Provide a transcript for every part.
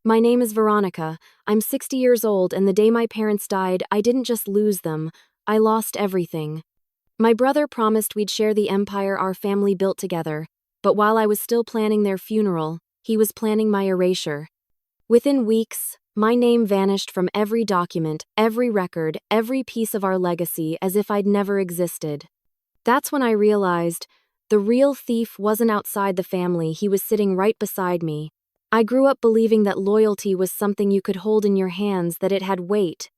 My name is Veronica. I'm 60 years old, and the day my parents died, I didn't just lose them, I lost everything. My brother promised we'd share the empire our family built together, but while I was still planning their funeral, he was planning my erasure. Within weeks, my name vanished from every document, every record, every piece of our legacy, as if I'd never existed. That's when I realized the real thief wasn't outside the family, he was sitting right beside me. I grew up believing that loyalty was something you could hold in your hands, that it had weight,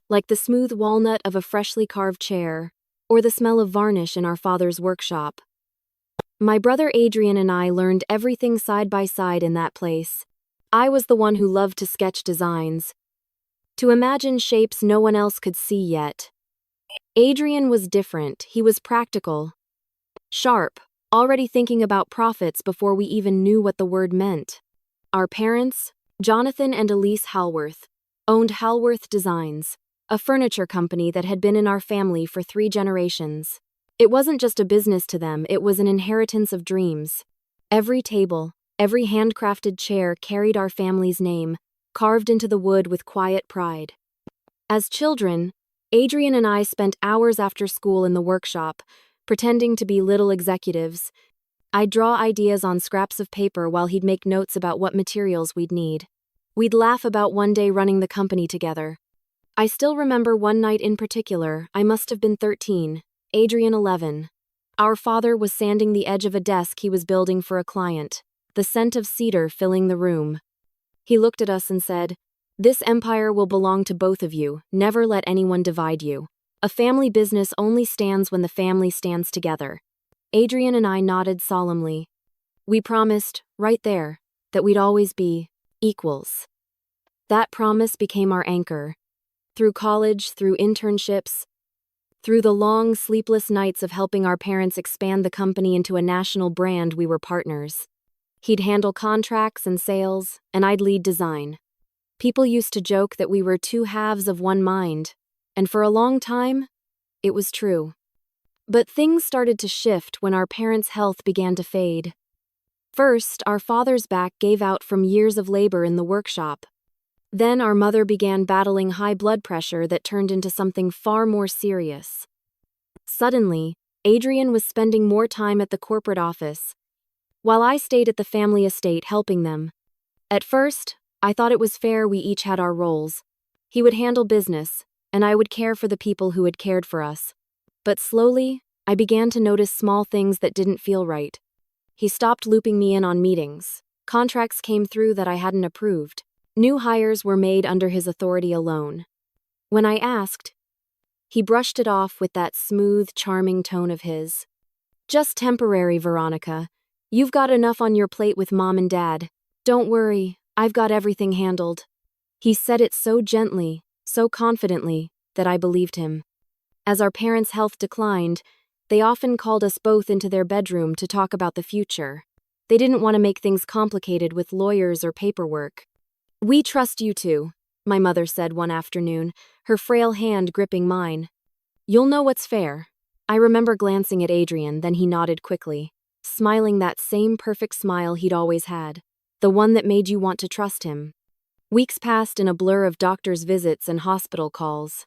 like the smooth walnut of a freshly carved chair, or the smell of varnish in our father's workshop. My brother Adrian and I learned everything side by side in that place. I was the one who loved to sketch designs, to imagine shapes no one else could see yet. Adrian was different, he was practical, sharp, already thinking about profits before we even knew what the word meant. Our parents, Jonathan and Elise Halworth, owned Halworth Designs, a furniture company that had been in our family for 3 generations. It wasn't just a business to them, it was an inheritance of dreams. Every table, every handcrafted chair carried our family's name, carved into the wood with quiet pride. As children, Adrian and I spent hours after school in the workshop, pretending to be little executives. I'd draw ideas on scraps of paper while he'd make notes about what materials we'd need. We'd laugh about one day running the company together. I still remember one night in particular. I must have been 13, Adrian 11. Our father was sanding the edge of a desk he was building for a client, the scent of cedar filling the room. He looked at us and said, "This empire will belong to both of you, never let anyone divide you. A family business only stands when the family stands together." Adrian and I nodded solemnly. We promised, right there, that we'd always be equals. That promise became our anchor. Through college, through internships, through the long, sleepless nights of helping our parents expand the company into a national brand, we were partners. He'd handle contracts and sales, and I'd lead design. People used to joke that we were 2 halves of one mind, and for a long time, it was true. But things started to shift when our parents' health began to fade. First, our father's back gave out from years of labor in the workshop. Then our mother began battling high blood pressure that turned into something far more serious. Suddenly, Adrian was spending more time at the corporate office, while I stayed at the family estate helping them. At first, I thought it was fair we each had our roles. He would handle business, and I would care for the people who had cared for us. But slowly, I began to notice small things that didn't feel right. He stopped looping me in on meetings. Contracts came through that I hadn't approved. New hires were made under his authority alone. When I asked, he brushed it off with that smooth, charming tone of his. "Just temporary, Veronica. You've got enough on your plate with Mom and Dad. Don't worry, I've got everything handled." He said it so gently, so confidently, that I believed him. As our parents' health declined, they often called us both into their bedroom to talk about the future. They didn't want to make things complicated with lawyers or paperwork. "We trust you two," my mother said one afternoon, her frail hand gripping mine. "You'll know what's fair." I remember glancing at Adrian, then he nodded quickly, smiling that same perfect smile he'd always had, the one that made you want to trust him. Weeks passed in a blur of doctor's visits and hospital calls.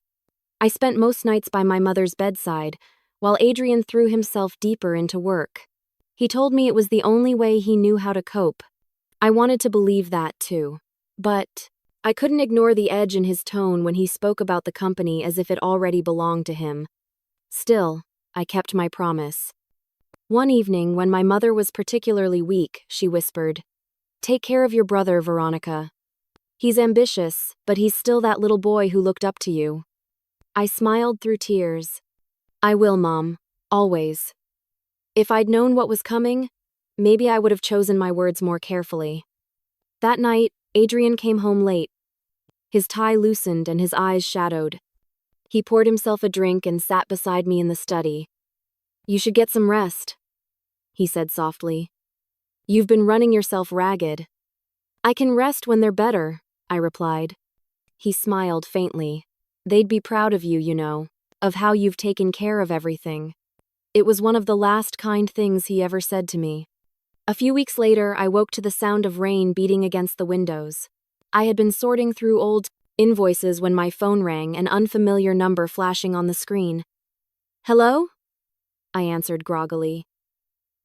I spent most nights by my mother's bedside, while Adrian threw himself deeper into work. He told me it was the only way he knew how to cope. I wanted to believe that, too. But I couldn't ignore the edge in his tone when he spoke about the company as if it already belonged to him. Still, I kept my promise. One evening, when my mother was particularly weak, she whispered, "Take care of your brother, Veronica. He's ambitious, but he's still that little boy who looked up to you." I smiled through tears. "I will, Mom. Always." If I'd known what was coming, maybe I would have chosen my words more carefully. That night, Adrian came home late. His tie loosened and his eyes shadowed. He poured himself a drink and sat beside me in the study. "You should get some rest," he said softly. "You've been running yourself ragged." "I can rest when they're better," I replied. He smiled faintly. "They'd be proud of you, you know, of how you've taken care of everything." It was one of the last kind things he ever said to me. A few weeks later, I woke to the sound of rain beating against the windows. I had been sorting through old invoices when my phone rang, an unfamiliar number flashing on the screen. "Hello?" I answered groggily.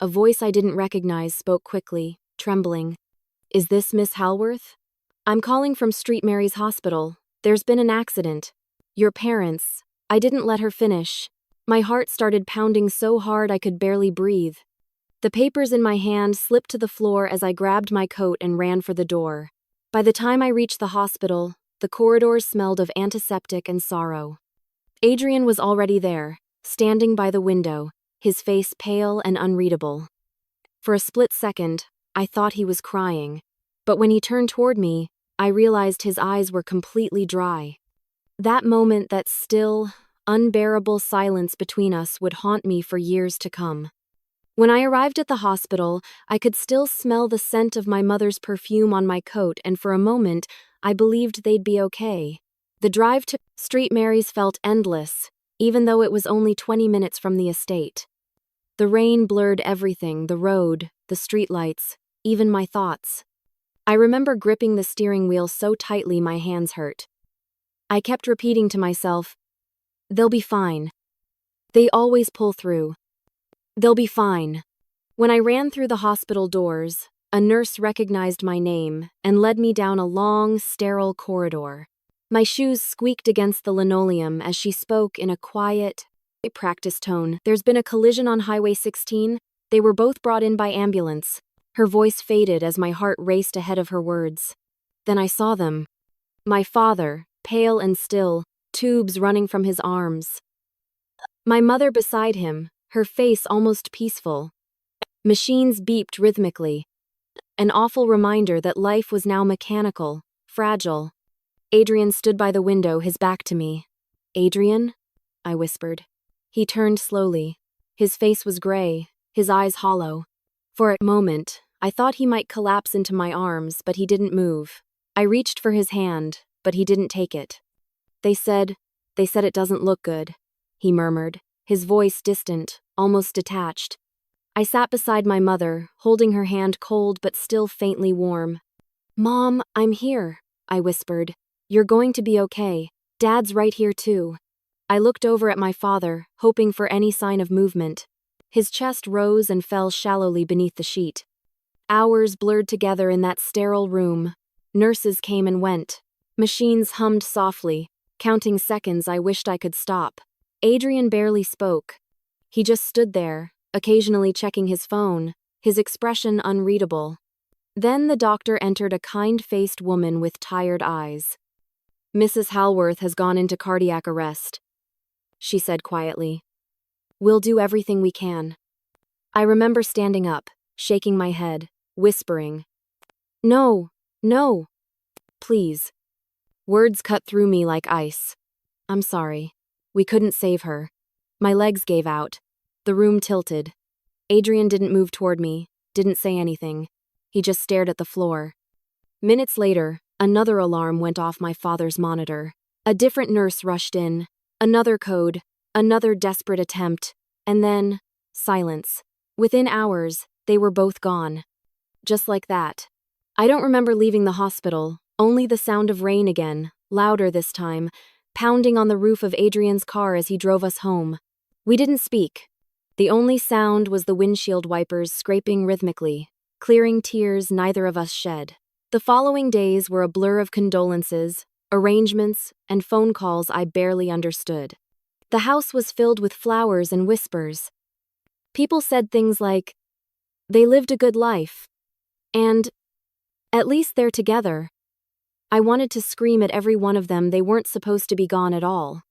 A voice I didn't recognize spoke quickly, trembling. "Is this Miss Halworth? I'm calling from St. Mary's Hospital. There's been an accident. Your parents—" I didn't let her finish. My heart started pounding so hard I could barely breathe. The papers in my hand slipped to the floor as I grabbed my coat and ran for the door. By the time I reached the hospital, the corridors smelled of antiseptic and sorrow. Adrian was already there, standing by the window, his face pale and unreadable. For a split second, I thought he was crying, but when he turned toward me, I realized his eyes were completely dry. That moment, that still, unbearable silence between us would haunt me for years to come. When I arrived at the hospital, I could still smell the scent of my mother's perfume on my coat, and for a moment, I believed they'd be okay. The drive to St. Mary's felt endless, even though it was only 20 minutes from the estate. The rain blurred everything, the road, the streetlights, even my thoughts. I remember gripping the steering wheel so tightly my hands hurt. I kept repeating to myself, "They'll be fine. They always pull through. They'll be fine." When I ran through the hospital doors, a nurse recognized my name and led me down a long, sterile corridor. My shoes squeaked against the linoleum as she spoke in a quiet, practice tone. "There's been a collision on Highway 16. They were both brought in by ambulance." Her voice faded as my heart raced ahead of her words. Then I saw them. My father, pale and still, tubes running from his arms. My mother beside him, her face almost peaceful. Machines beeped rhythmically. An awful reminder that life was now mechanical, fragile. Adrian stood by the window, his back to me. "Adrian?" I whispered. He turned slowly. His face was gray, his eyes hollow. For a moment, I thought he might collapse into my arms, but he didn't move. I reached for his hand, but he didn't take it. They said it doesn't look good," he murmured, his voice distant, almost detached. I sat beside my mother, holding her hand cold but still faintly warm. "Mom, I'm here," I whispered. "You're going to be okay. Dad's right here too." I looked over at my father, hoping for any sign of movement. His chest rose and fell shallowly beneath the sheet. Hours blurred together in that sterile room. Nurses came and went. Machines hummed softly, counting seconds I wished I could stop. Adrian barely spoke. He just stood there, occasionally checking his phone, his expression unreadable. Then the doctor entered, a kind-faced woman with tired eyes. "Mrs. Halworth has gone into cardiac arrest," she said quietly. "We'll do everything we can." I remember standing up, shaking my head, whispering, "No, no, please." Words cut through me like ice. "I'm sorry. We couldn't save her." My legs gave out. The room tilted. Adrian didn't move toward me, didn't say anything. He just stared at the floor. Minutes later, another alarm went off my father's monitor. A different nurse rushed in. Another code, another desperate attempt, and then silence. Within hours, they were both gone. Just like that. I don't remember leaving the hospital, only the sound of rain again, louder this time, pounding on the roof of Adrian's car as he drove us home. We didn't speak. The only sound was the windshield wipers scraping rhythmically, clearing tears neither of us shed. The following days were a blur of condolences, arrangements, and phone calls I barely understood. The house was filled with flowers and whispers. People said things like, "They lived a good life," and "At least they're together." I wanted to scream at every one of them. They weren't supposed to be gone at all.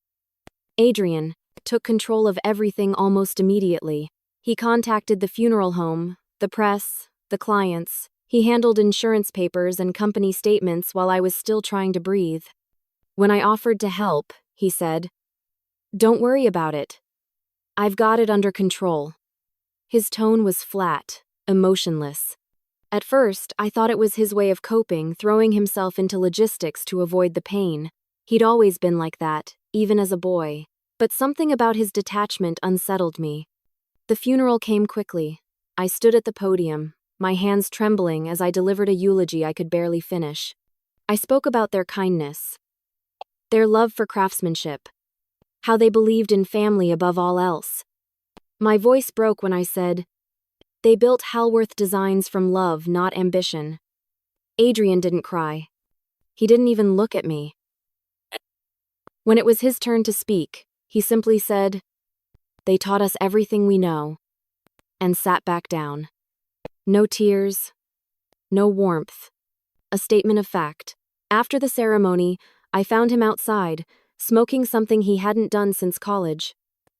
Adrian took control of everything almost immediately. He contacted the funeral home, the press, the clients. He handled insurance papers and company statements while I was still trying to breathe. When I offered to help, he said, "Don't worry about it. I've got it under control." His tone was flat, emotionless. At first, I thought it was his way of coping, throwing himself into logistics to avoid the pain. He'd always been like that, even as a boy. But something about his detachment unsettled me. The funeral came quickly. I stood at the podium, my hands trembling as I delivered a eulogy I could barely finish. I spoke about their kindness, their love for craftsmanship, how they believed in family above all else. My voice broke when I said, they built Halworth Designs from love, not ambition. Adrian didn't cry. He didn't even look at me. When it was his turn to speak, he simply said, they taught us everything we know, and sat back down. No tears, no warmth. A statement of fact. After the ceremony, I found him outside, smoking something he hadn't done since college.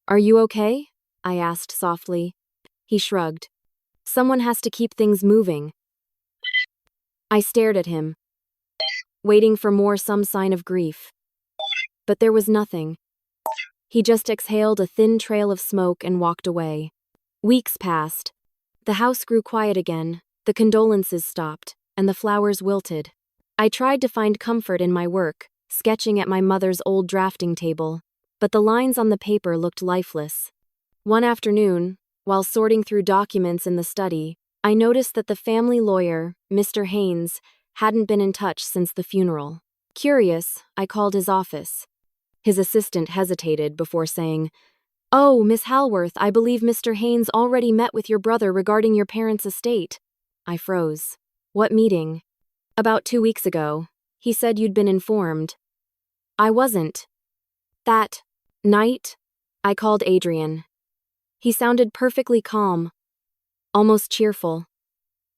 Are you okay? I asked softly. He shrugged. Someone has to keep things moving. I stared at him, waiting for some sign of grief. But there was nothing. He just exhaled a thin trail of smoke and walked away. Weeks passed. The house grew quiet again, the condolences stopped, and the flowers wilted. I tried to find comfort in my work, sketching at my mother's old drafting table, but the lines on the paper looked lifeless. One afternoon, while sorting through documents in the study, I noticed that the family lawyer, Mr. Haynes, hadn't been in touch since the funeral. Curious, I called his office. His assistant hesitated before saying, "Oh, Miss Halworth, I believe Mr. Haynes already met with your brother regarding your parents' estate." I froze. What meeting? About 2 weeks ago. He said you'd been informed. I wasn't. That night, I called Adrian. He sounded perfectly calm, almost cheerful.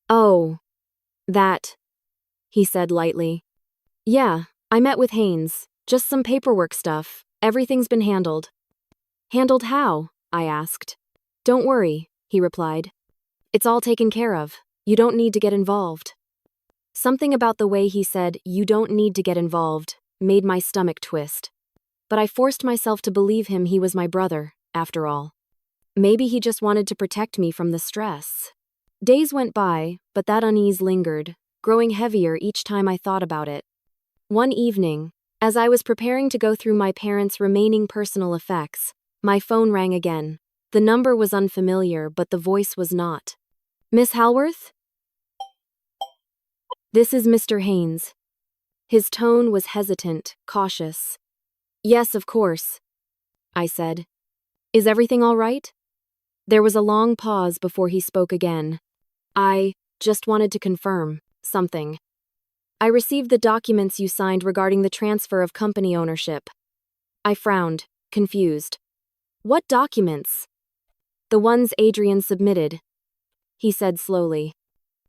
"Oh, that," he said lightly. "Yeah, I met with Haynes. Just some paperwork stuff. Everything's been handled." "Handled how?" I asked. "Don't worry," he replied. "It's all taken care of. You don't need to get involved." Something about the way he said, "You don't need to get involved," made my stomach twist. But I forced myself to believe him. He was my brother, after all. Maybe he just wanted to protect me from the stress. Days went by, but that unease lingered, growing heavier each time I thought about it. One evening, as I was preparing to go through my parents' remaining personal effects, my phone rang again. The number was unfamiliar, but the voice was not. "Miss Halworth?" "This is Mr. Haynes." His tone was hesitant, cautious. "Yes, of course," I said. "Is everything all right?" There was a long pause before he spoke again. "I just wanted to confirm something. I received the documents you signed regarding the transfer of company ownership." I frowned, confused. "What documents?" "The ones Adrian submitted," he said slowly.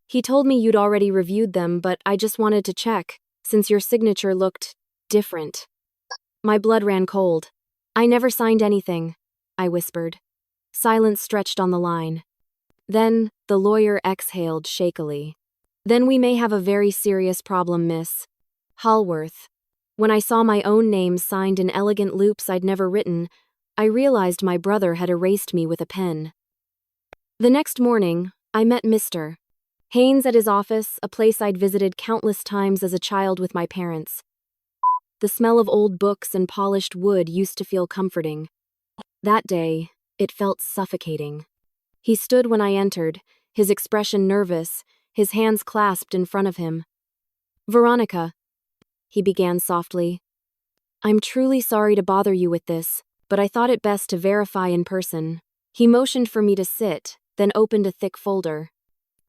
"He told me you'd already reviewed them, but I just wanted to check, since your signature looked different." My blood ran cold. "I never signed anything," I whispered. Silence stretched on the line. Then, the lawyer exhaled shakily. "Then we may have a very serious problem, Miss Halworth." When I saw my own name signed in elegant loops I'd never written, I realized my brother had erased me with a pen. The next morning, I met Mr. Haynes at his office, a place I'd visited countless times as a child with my parents. The smell of old books and polished wood used to feel comforting. That day, it felt suffocating. He stood when I entered, his expression nervous, his hands clasped in front of him. "Veronica," he began softly, "I'm truly sorry to bother you with this, but I thought it best to verify in person." He motioned for me to sit, then opened a thick folder.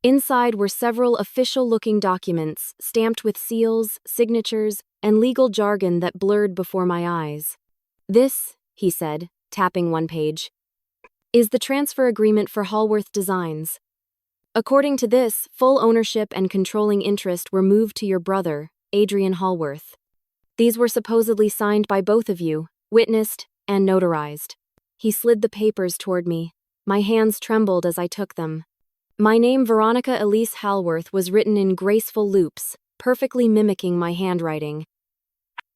Inside were several official-looking documents, stamped with seals, signatures, and legal jargon that blurred before my eyes. "This," he said, tapping one page, "is the transfer agreement for Halworth Designs. According to this, full ownership and controlling interest were moved to your brother, Adrian Halworth. These were supposedly signed by both of you, witnessed, and notarized." He slid the papers toward me. My hands trembled as I took them. My name, Veronica Elise Halworth, was written in graceful loops, perfectly mimicking my handwriting.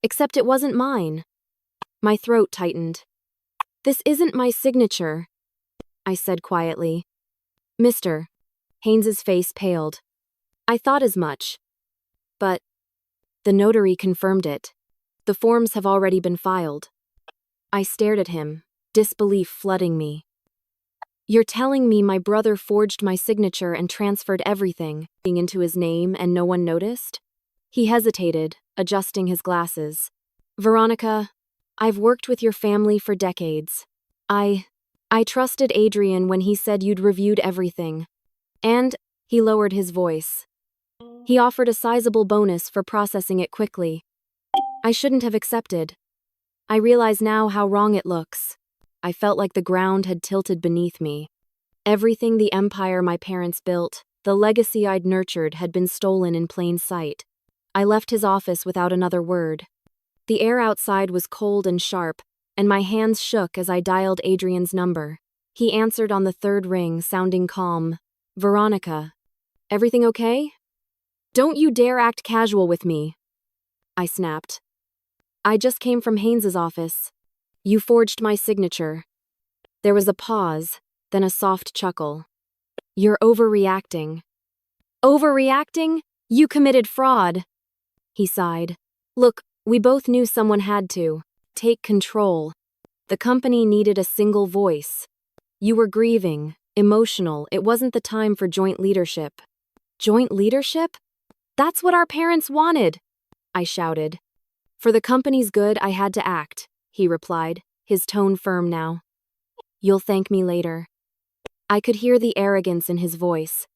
Except it wasn't mine. My throat tightened. "This isn't my signature," I said quietly. "Mr. Haynes's face paled. "I thought as much. But the notary confirmed it. The forms have already been filed." I stared at him, disbelief flooding me. "You're telling me my brother forged my signature and transferred everything into his name and no one noticed?" He hesitated, adjusting his glasses. Veronica, I've worked with your family for decades. I trusted Adrian when he said you'd reviewed everything. And, he lowered his voice. He offered a sizable bonus for processing it quickly. I shouldn't have accepted. I realize now how wrong it looks. I felt like the ground had tilted beneath me. Everything the empire my parents built, the legacy I'd nurtured, had been stolen in plain sight. I left his office without another word. The air outside was cold and sharp, and my hands shook as I dialed Adrian's number. He answered on the third ring, sounding calm. Veronica, everything okay? Don't you dare act casual with me, I snapped. I just came from Haynes's office. You forged my signature. There was a pause, then a soft chuckle. You're overreacting. Overreacting? You committed fraud. He sighed. Look, we both knew someone had to take control. The company needed a single voice. You were grieving, emotional. It wasn't the time for joint leadership. Joint leadership? That's what our parents wanted, I shouted. For the company's good, I had to act, he replied, his tone firm now. You'll thank me later. I could hear the arrogance in his voice.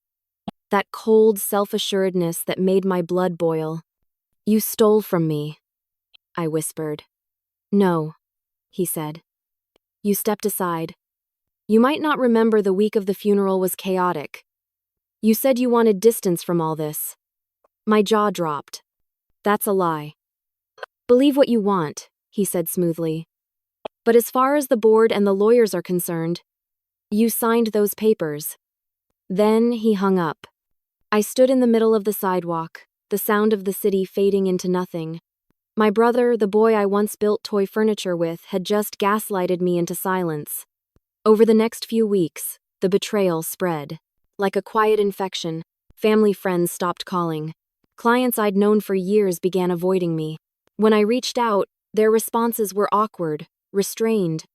That cold self-assuredness that made my blood boil. You stole from me, I whispered. No, he said. You stepped aside. You might not remember the week of the funeral was chaotic. You said you wanted distance from all this. My jaw dropped. That's a lie. Believe what you want, he said smoothly. But as far as the board and the lawyers are concerned, you signed those papers. Then he hung up. I stood in the middle of the sidewalk, the sound of the city fading into nothing. My brother, the boy I once built toy furniture with, had just gaslighted me into silence. Over the next few weeks, the betrayal spread. Like a quiet infection, family friends stopped calling. Clients I'd known for years began avoiding me. When I reached out, their responses were awkward, restrained.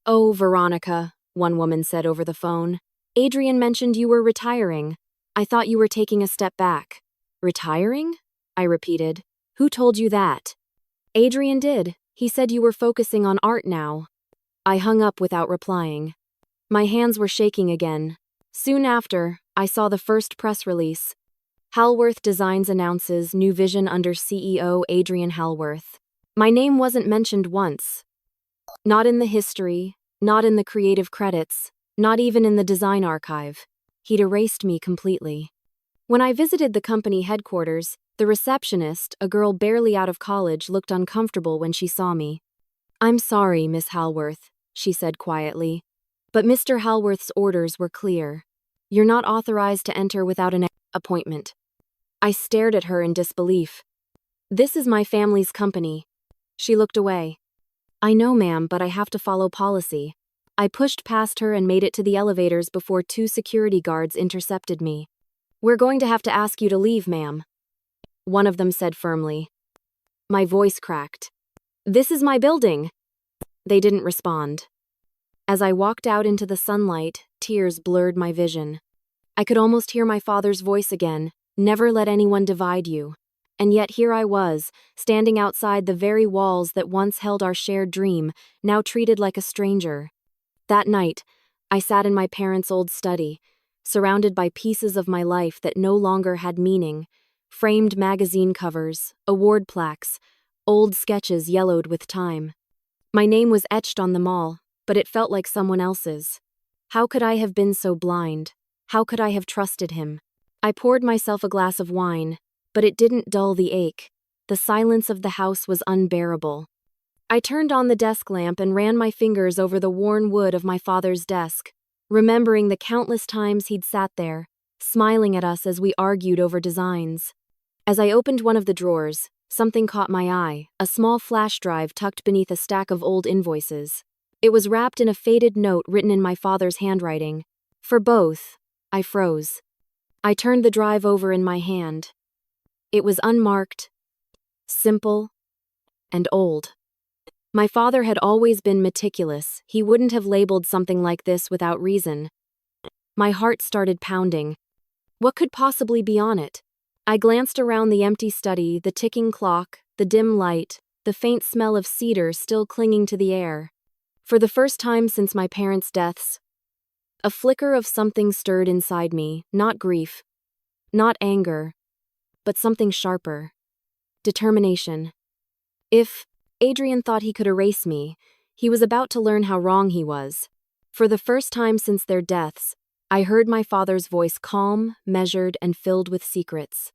Oh, Veronica, one woman said over the phone. Adrian mentioned you were retiring. I thought you were taking a step back. Retiring? I repeated. Who told you that? Adrian did. He said you were focusing on art now. I hung up without replying. My hands were shaking again. Soon after, I saw the first press release. Halworth Designs announces new vision under CEO Adrian Halworth. My name wasn't mentioned once. Not in the history, not in the creative credits, not even in the design archive. He'd erased me completely. When I visited the company headquarters, the receptionist, a girl barely out of college, looked uncomfortable when she saw me. I'm sorry, Miss Halworth, she said quietly. But Mr. Halworth's orders were clear. You're not authorized to enter without an appointment. I stared at her in disbelief. This is my family's company. She looked away. I know, ma'am, but I have to follow policy. I pushed past her and made it to the elevators before two security guards intercepted me. We're going to have to ask you to leave, ma'am, one of them said firmly. My voice cracked. This is my building. They didn't respond. As I walked out into the sunlight, tears blurred my vision. I could almost hear my father's voice again. Never let anyone divide you. And yet here I was, standing outside the very walls that once held our shared dream, now treated like a stranger. That night, I sat in my parents' old study, surrounded by pieces of my life that no longer had meaning, framed magazine covers, award plaques, old sketches yellowed with time. My name was etched on them all, but it felt like someone else's. How could I have been so blind? How could I have trusted him? I poured myself a glass of wine, but it didn't dull the ache. The silence of the house was unbearable. I turned on the desk lamp and ran my fingers over the worn wood of my father's desk, remembering the countless times he'd sat there, smiling at us as we argued over designs. As I opened one of the drawers, something caught my eye, a small flash drive tucked beneath a stack of old invoices. It was wrapped in a faded note written in my father's handwriting. For both, I froze. I turned the drive over in my hand. It was unmarked, simple, and old. My father had always been meticulous. He wouldn't have labeled something like this without reason. My heart started pounding. What could possibly be on it? I glanced around the empty study, the ticking clock, the dim light, the faint smell of cedar still clinging to the air. For the first time since my parents' deaths, a flicker of something stirred inside me, not grief, not anger, but something sharper. Determination. If Adrian thought he could erase me, he was about to learn how wrong he was. For the first time since their deaths, I heard my father's voice calm, measured, and filled with secrets.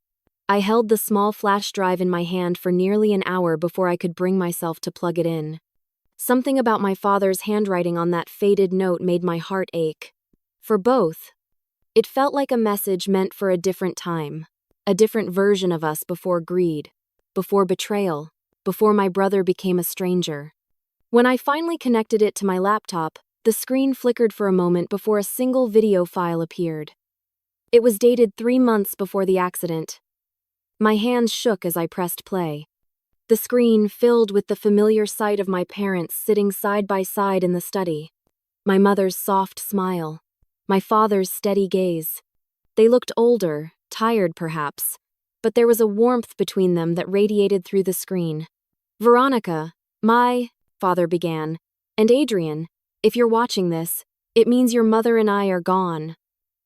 I held the small flash drive in my hand for nearly an hour before I could bring myself to plug it in. Something about my father's handwriting on that faded note made my heart ache. For both, it felt like a message meant for a different time, a different version of us before greed, before betrayal, before my brother became a stranger. When I finally connected it to my laptop, the screen flickered for a moment before a single video file appeared. It was dated 3 months before the accident. My hands shook as I pressed play. The screen filled with the familiar sight of my parents sitting side by side in the study. My mother's soft smile. My father's steady gaze. They looked older, tired perhaps, but there was a warmth between them that radiated through the screen. "Veronica, my," father began, "and Adrian, if you're watching this, it means your mother and I are gone."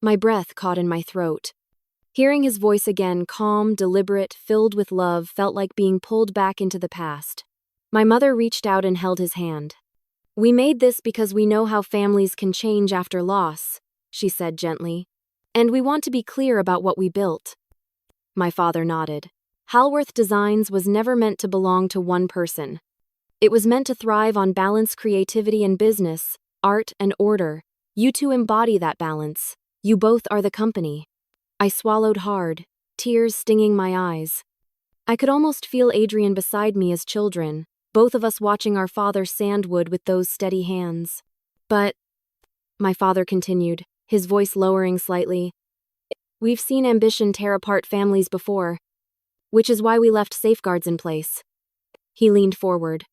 My breath caught in my throat. Hearing his voice again, calm, deliberate, filled with love, felt like being pulled back into the past. My mother reached out and held his hand. "We made this because we know how families can change after loss," she said gently. "And we want to be clear about what we built." My father nodded. Halworth Designs was never meant to belong to one person. It was meant to thrive on balanced creativity and business, art and order. You two embody that balance. You both are the company. I swallowed hard, tears stinging my eyes. I could almost feel Adrian beside me as children, both of us watching our father sandwood with those steady hands. "But," my father continued, his voice lowering slightly, "we've seen ambition tear apart families before, which is why we left safeguards in place." He leaned forward.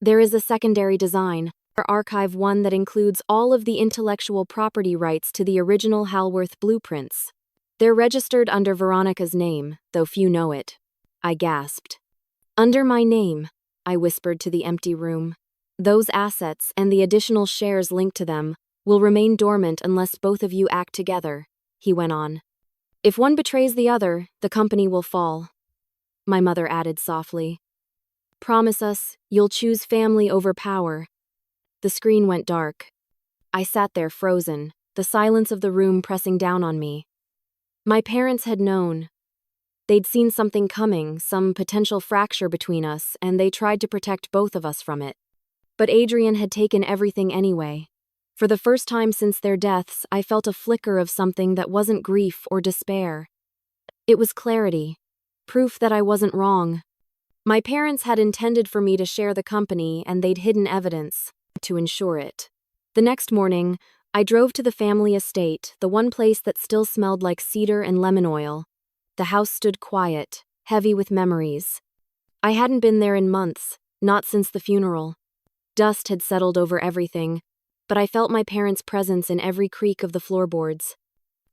"There is a secondary design, our archive, one that includes all of the intellectual property rights to the original Halworth blueprints. They're registered under Veronica's name, though few know it." I gasped. "Under my name," I whispered to the empty room. "Those assets, and the additional shares linked to them, will remain dormant unless both of you act together," he went on. "If one betrays the other, the company will fall." My mother added softly, "Promise us, you'll choose family over power." The screen went dark. I sat there frozen, the silence of the room pressing down on me. My parents had known. They'd seen something coming, some potential fracture between us, and they tried to protect both of us from it. But Adrian had taken everything anyway. For the first time since their deaths, I felt a flicker of something that wasn't grief or despair. It was clarity, proof that I wasn't wrong. My parents had intended for me to share the company, and they'd hidden evidence to ensure it. The next morning, I drove to the family estate, the one place that still smelled like cedar and lemon oil. The house stood quiet, heavy with memories. I hadn't been there in months, not since the funeral. Dust had settled over everything, but I felt my parents' presence in every creak of the floorboards.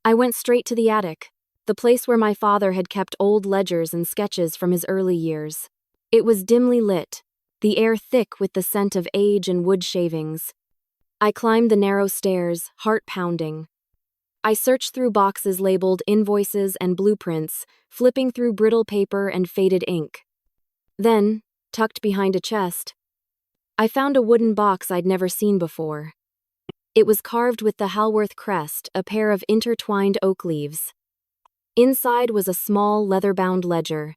I went straight to the attic, the place where my father had kept old ledgers and sketches from his early years. It was dimly lit, the air thick with the scent of age and wood shavings. I climbed the narrow stairs, heart pounding. I searched through boxes labeled invoices and blueprints, flipping through brittle paper and faded ink. Then, tucked behind a chest, I found a wooden box I'd never seen before. It was carved with the Halworth crest, a pair of intertwined oak leaves. Inside was a small, leather-bound ledger.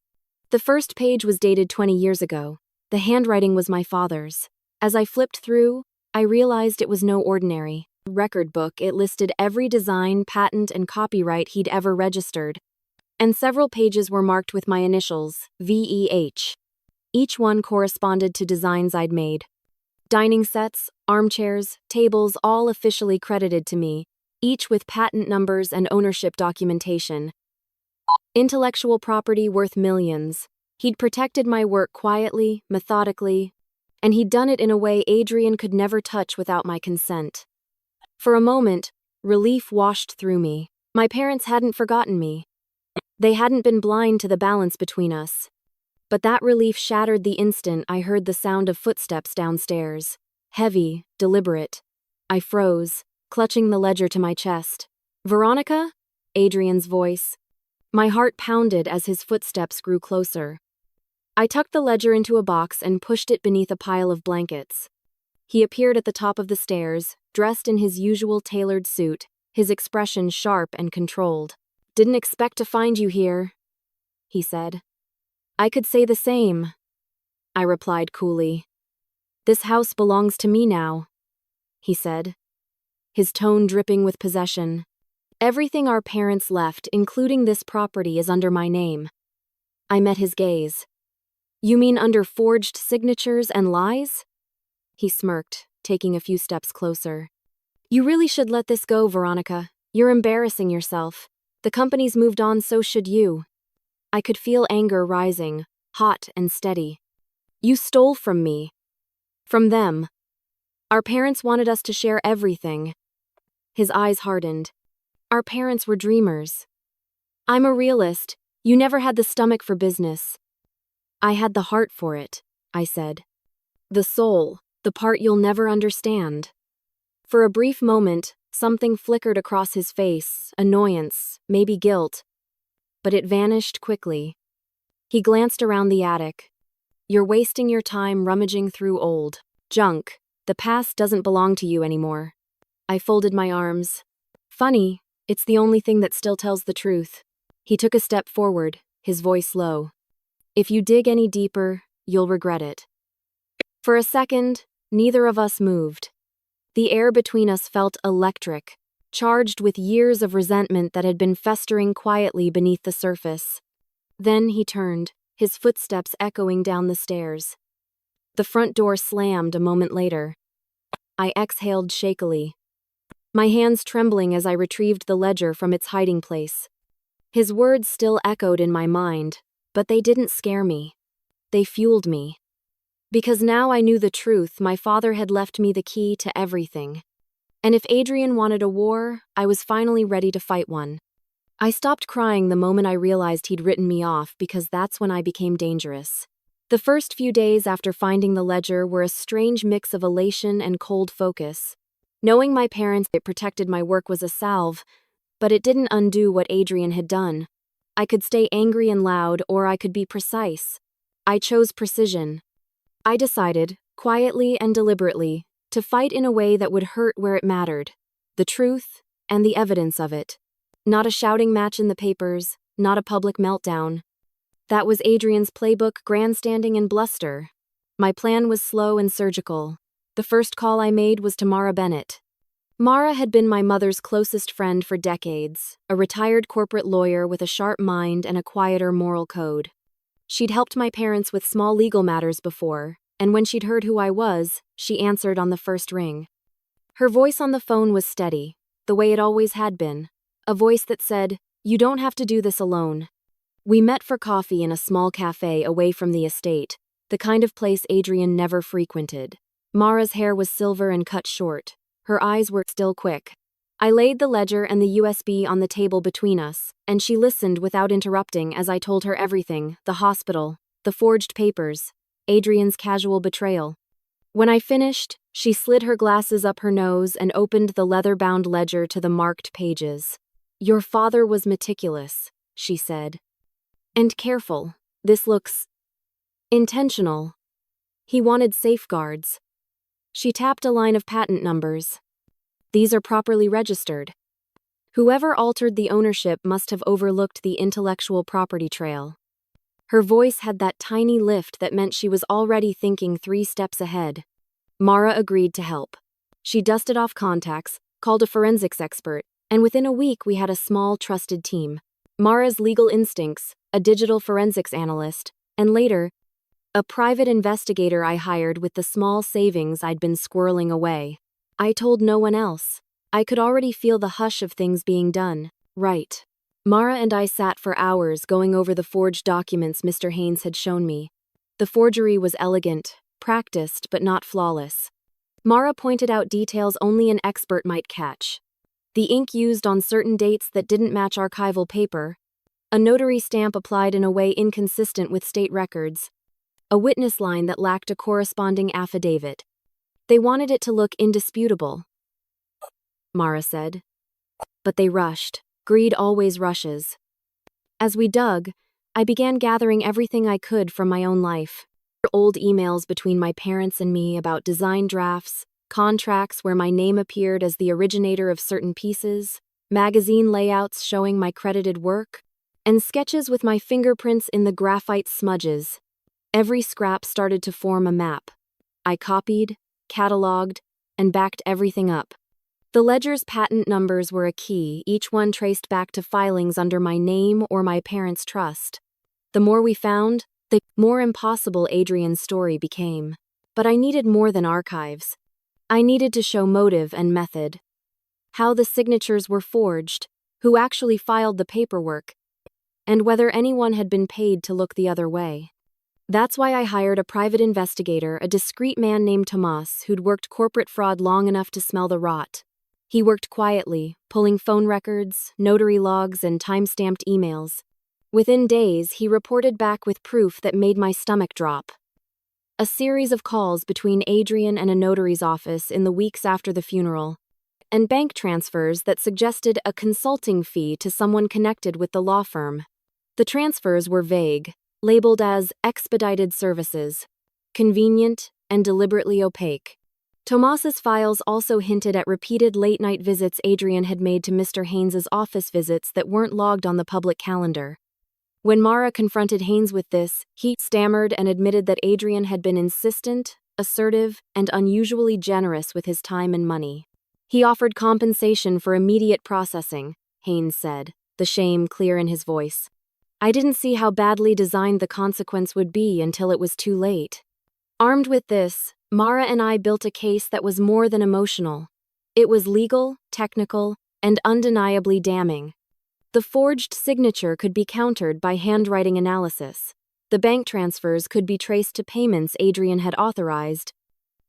The first page was dated 20 years ago. The handwriting was my father's. As I flipped through, I realized it was no ordinary record book. It listed every design, patent, and copyright he'd ever registered. And several pages were marked with my initials, VEH. Each one corresponded to designs I'd made. Dining sets, armchairs, tables, all officially credited to me, each with patent numbers and ownership documentation. Intellectual property worth millions. He'd protected my work quietly, methodically, and he'd done it in a way Adrian could never touch without my consent. For a moment, relief washed through me. My parents hadn't forgotten me. They hadn't been blind to the balance between us. But that relief shattered the instant I heard the sound of footsteps downstairs. Heavy, deliberate. I froze, clutching the ledger to my chest. "Veronica?" Adrian's voice. My heart pounded as his footsteps grew closer. I tucked the ledger into a box and pushed it beneath a pile of blankets. He appeared at the top of the stairs, dressed in his usual tailored suit, his expression sharp and controlled. "Didn't expect to find you here," he said. "I could say the same," I replied coolly. "This house belongs to me now," he said, his tone dripping with possession. "Everything our parents left, including this property, is under my name." I met his gaze. "You mean under forged signatures and lies?" He smirked, taking a few steps closer. "You really should let this go, Veronica. You're embarrassing yourself. The company's moved on, so should you." I could feel anger rising, hot and steady. "You stole from me. From them. Our parents wanted us to share everything." His eyes hardened. "Our parents were dreamers. I'm a realist. You never had the stomach for business." "I had the heart for it," I said. "The soul, the part you'll never understand." For a brief moment, something flickered across his face, annoyance, maybe guilt. But it vanished quickly. He glanced around the attic. "You're wasting your time rummaging through old junk. The past doesn't belong to you anymore." I folded my arms. "Funny, it's the only thing that still tells the truth." He took a step forward, his voice low. "If you dig any deeper, you'll regret it." For a second, neither of us moved. The air between us felt electric, charged with years of resentment that had been festering quietly beneath the surface. Then he turned, his footsteps echoing down the stairs. The front door slammed a moment later. I exhaled shakily, my hands trembling as I retrieved the ledger from its hiding place. His words still echoed in my mind, but they didn't scare me. They fueled me. Because now I knew the truth, my father had left me the key to everything. And if Adrian wanted a war, I was finally ready to fight one. I stopped crying the moment I realized he'd written me off, because that's when I became dangerous. The first few days after finding the ledger were a strange mix of elation and cold focus. Knowing my parents it protected my work was a salve, but it didn't undo what Adrian had done. I could stay angry and loud, or I could be precise. I chose precision. I decided, quietly and deliberately, to fight in a way that would hurt where it mattered. The truth and the evidence of it. Not a shouting match in the papers, not a public meltdown. That was Adrian's playbook, grandstanding and bluster. My plan was slow and surgical. The first call I made was to Mara Bennett. Mara had been my mother's closest friend for decades, a retired corporate lawyer with a sharp mind and a quieter moral code. She'd helped my parents with small legal matters before, and when she'd heard who I was, she answered on the first ring. Her voice on the phone was steady, the way it always had been. A voice that said, "You don't have to do this alone." We met for coffee in a small cafe away from the estate, the kind of place Adrian never frequented. Mara's hair was silver and cut short. Her eyes were still quick. I laid the ledger and the USB on the table between us, and she listened without interrupting as I told her everything: the hospital, the forged papers, Adrian's casual betrayal. When I finished, she slid her glasses up her nose and opened the leather-bound ledger to the marked pages. "Your father was meticulous," she said. "And careful. This looks intentional. He wanted safeguards." She tapped a line of patent numbers. "These are properly registered. Whoever altered the ownership must have overlooked the intellectual property trail." Her voice had that tiny lift that meant she was already thinking 3 steps ahead. Mara agreed to help. She dusted off contacts, called a forensics expert, and within a week we had a small, trusted team. Mara's legal instincts, a digital forensics analyst, and later, a private investigator I hired with the small savings I'd been squirreling away. I told no one else. I could already feel the hush of things being done right. Mara and I sat for hours going over the forged documents Mr. Haynes had shown me. The forgery was elegant, practiced, but not flawless. Mara pointed out details only an expert might catch. The ink used on certain dates that didn't match archival paper. a notary stamp applied in a way inconsistent with state records, a witness line that lacked a corresponding affidavit. They wanted it to look indisputable, Mara said. But they rushed. Greed always rushes. As we dug, I began gathering everything I could from my own life. Old emails between my parents and me about design drafts, contracts where my name appeared as the originator of certain pieces, magazine layouts showing my credited work, and sketches with my fingerprints in the graphite smudges. Every scrap started to form a map. I copied, cataloged, and backed everything up. The ledger's patent numbers were a key, each one traced back to filings under my name or my parents' trust. The more we found, the more impossible Adrian's story became. But I needed more than archives. I needed to show motive and method. How the signatures were forged, who actually filed the paperwork, and whether anyone had been paid to look the other way. That's why I hired a private investigator, a discreet man named Tomas, who'd worked corporate fraud long enough to smell the rot. He worked quietly, pulling phone records, notary logs, and time-stamped emails. Within days, he reported back with proof that made my stomach drop. A series of calls between Adrian and a notary's office in the weeks after the funeral, and bank transfers that suggested a consulting fee to someone connected with the law firm. The transfers were vague, labeled as expedited services, convenient and deliberately opaque. Tomas's files also hinted at repeated late-night visits Adrian had made to Mr. Haynes's office visits that weren't logged on the public calendar. When Mara confronted Haynes with this, he stammered and admitted that Adrian had been insistent, assertive, and unusually generous with his time and money. He offered compensation for immediate processing, Haynes said, the shame clear in his voice. I didn't see how badly designed the consequence would be until it was too late. Armed with this, Mara and I built a case that was more than emotional. It was legal, technical, and undeniably damning. The forged signature could be countered by handwriting analysis. The bank transfers could be traced to payments Adrian had authorized,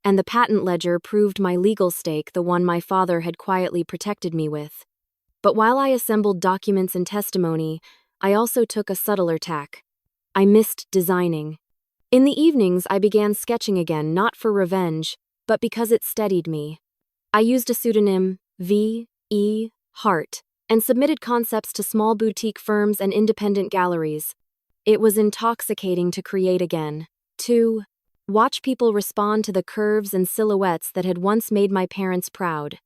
and the patent ledger proved my legal stake, the one my father had quietly protected me with. But while I assembled documents and testimony, I also took a subtler tack. I missed designing. In the evenings, I began sketching again, not for revenge, but because it steadied me. I used a pseudonym, V.E. Hart, and submitted concepts to small boutique firms and independent galleries. It was intoxicating to create again, to watch people respond to the curves and silhouettes that had once made my parents proud.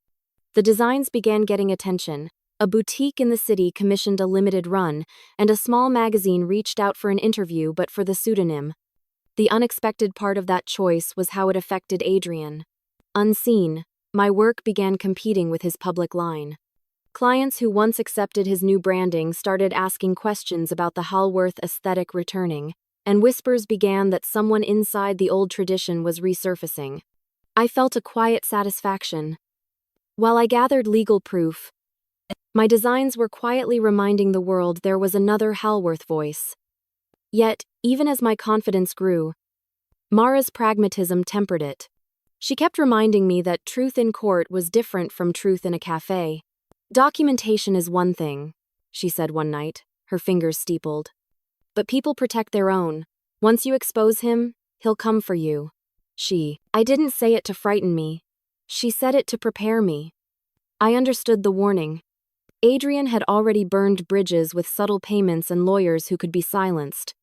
The designs began getting attention. A boutique in the city commissioned a limited run, and a small magazine reached out for an interview but for the pseudonym. The unexpected part of that choice was how it affected Adrian. Unseen, my work began competing with his public line. Clients who once accepted his new branding started asking questions about the Hallworth aesthetic returning, and whispers began that someone inside the old tradition was resurfacing. I felt a quiet satisfaction. While I gathered legal proof, my designs were quietly reminding the world there was another Hallworth voice. Yet, even as my confidence grew, Mara's pragmatism tempered it. She kept reminding me that truth in court was different from truth in a cafe. Documentation is one thing, she said one night, her fingers steepled. But people protect their own. Once you expose him, he'll come for you. I didn't say it to frighten me. She said it to prepare me. I understood the warning. Adrian had already burned bridges with subtle payments and lawyers who could be silenced.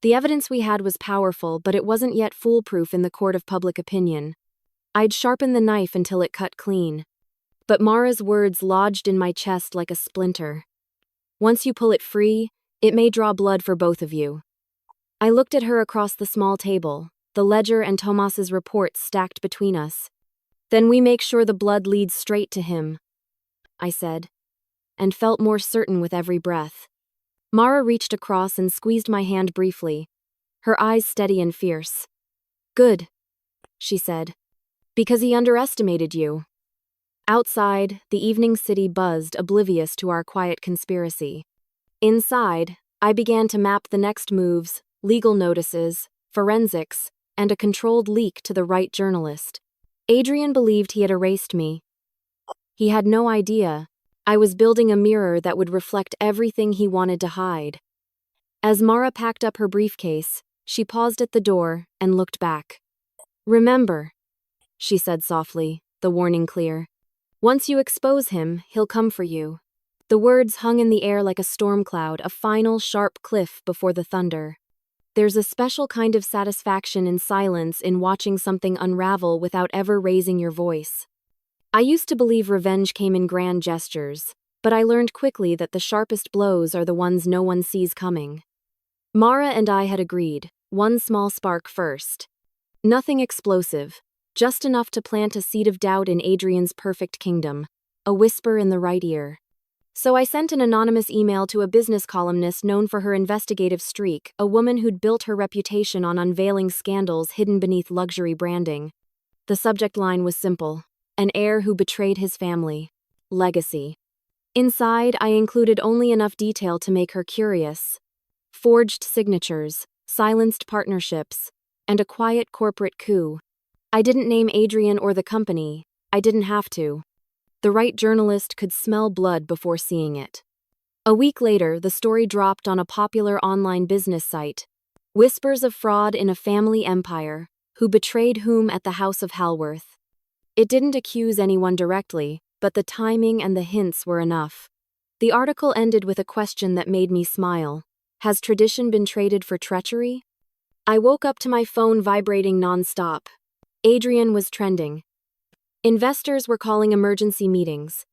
The evidence we had was powerful, but it wasn't yet foolproof in the court of public opinion. I'd sharpened the knife until it cut clean. But Mara's words lodged in my chest like a splinter. Once you pull it free, it may draw blood for both of you. I looked at her across the small table, the ledger and Tomas's reports stacked between us. Then we make sure the blood leads straight to him, I said, and felt more certain with every breath. Mara reached across and squeezed my hand briefly, her eyes steady and fierce. Good, she said, because he underestimated you. Outside, the evening city buzzed, oblivious to our quiet conspiracy. Inside, I began to map the next moves, legal notices, forensics, and a controlled leak to the right journalist. Adrian believed he had erased me. He had no idea I was building a mirror that would reflect everything he wanted to hide. As Mara packed up her briefcase, she paused at the door and looked back. "Remember," she said softly, the warning clear. "Once you expose him, he'll come for you." The words hung in the air like a storm cloud, a final, sharp cliff before the thunder. There's a special kind of satisfaction in silence, in watching something unravel without ever raising your voice. I used to believe revenge came in grand gestures, but I learned quickly that the sharpest blows are the ones no one sees coming. Mara and I had agreed, one small spark first. Nothing explosive, just enough to plant a seed of doubt in Adrian's perfect kingdom, a whisper in the right ear. So I sent an anonymous email to a business columnist known for her investigative streak, a woman who'd built her reputation on unveiling scandals hidden beneath luxury branding. The subject line was simple: an heir who betrayed his family. Legacy. Inside, I included only enough detail to make her curious. Forged signatures, silenced partnerships, and a quiet corporate coup. I didn't name Adrian or the company. I didn't have to. The right journalist could smell blood before seeing it. A week later, the story dropped on a popular online business site. Whispers of fraud in a family empire, who betrayed whom at the House of Halworth. It didn't accuse anyone directly, but the timing and the hints were enough. The article ended with a question that made me smile. Has tradition been traded for treachery? I woke up to my phone vibrating nonstop. Adrian was trending. Investors were calling emergency meetings.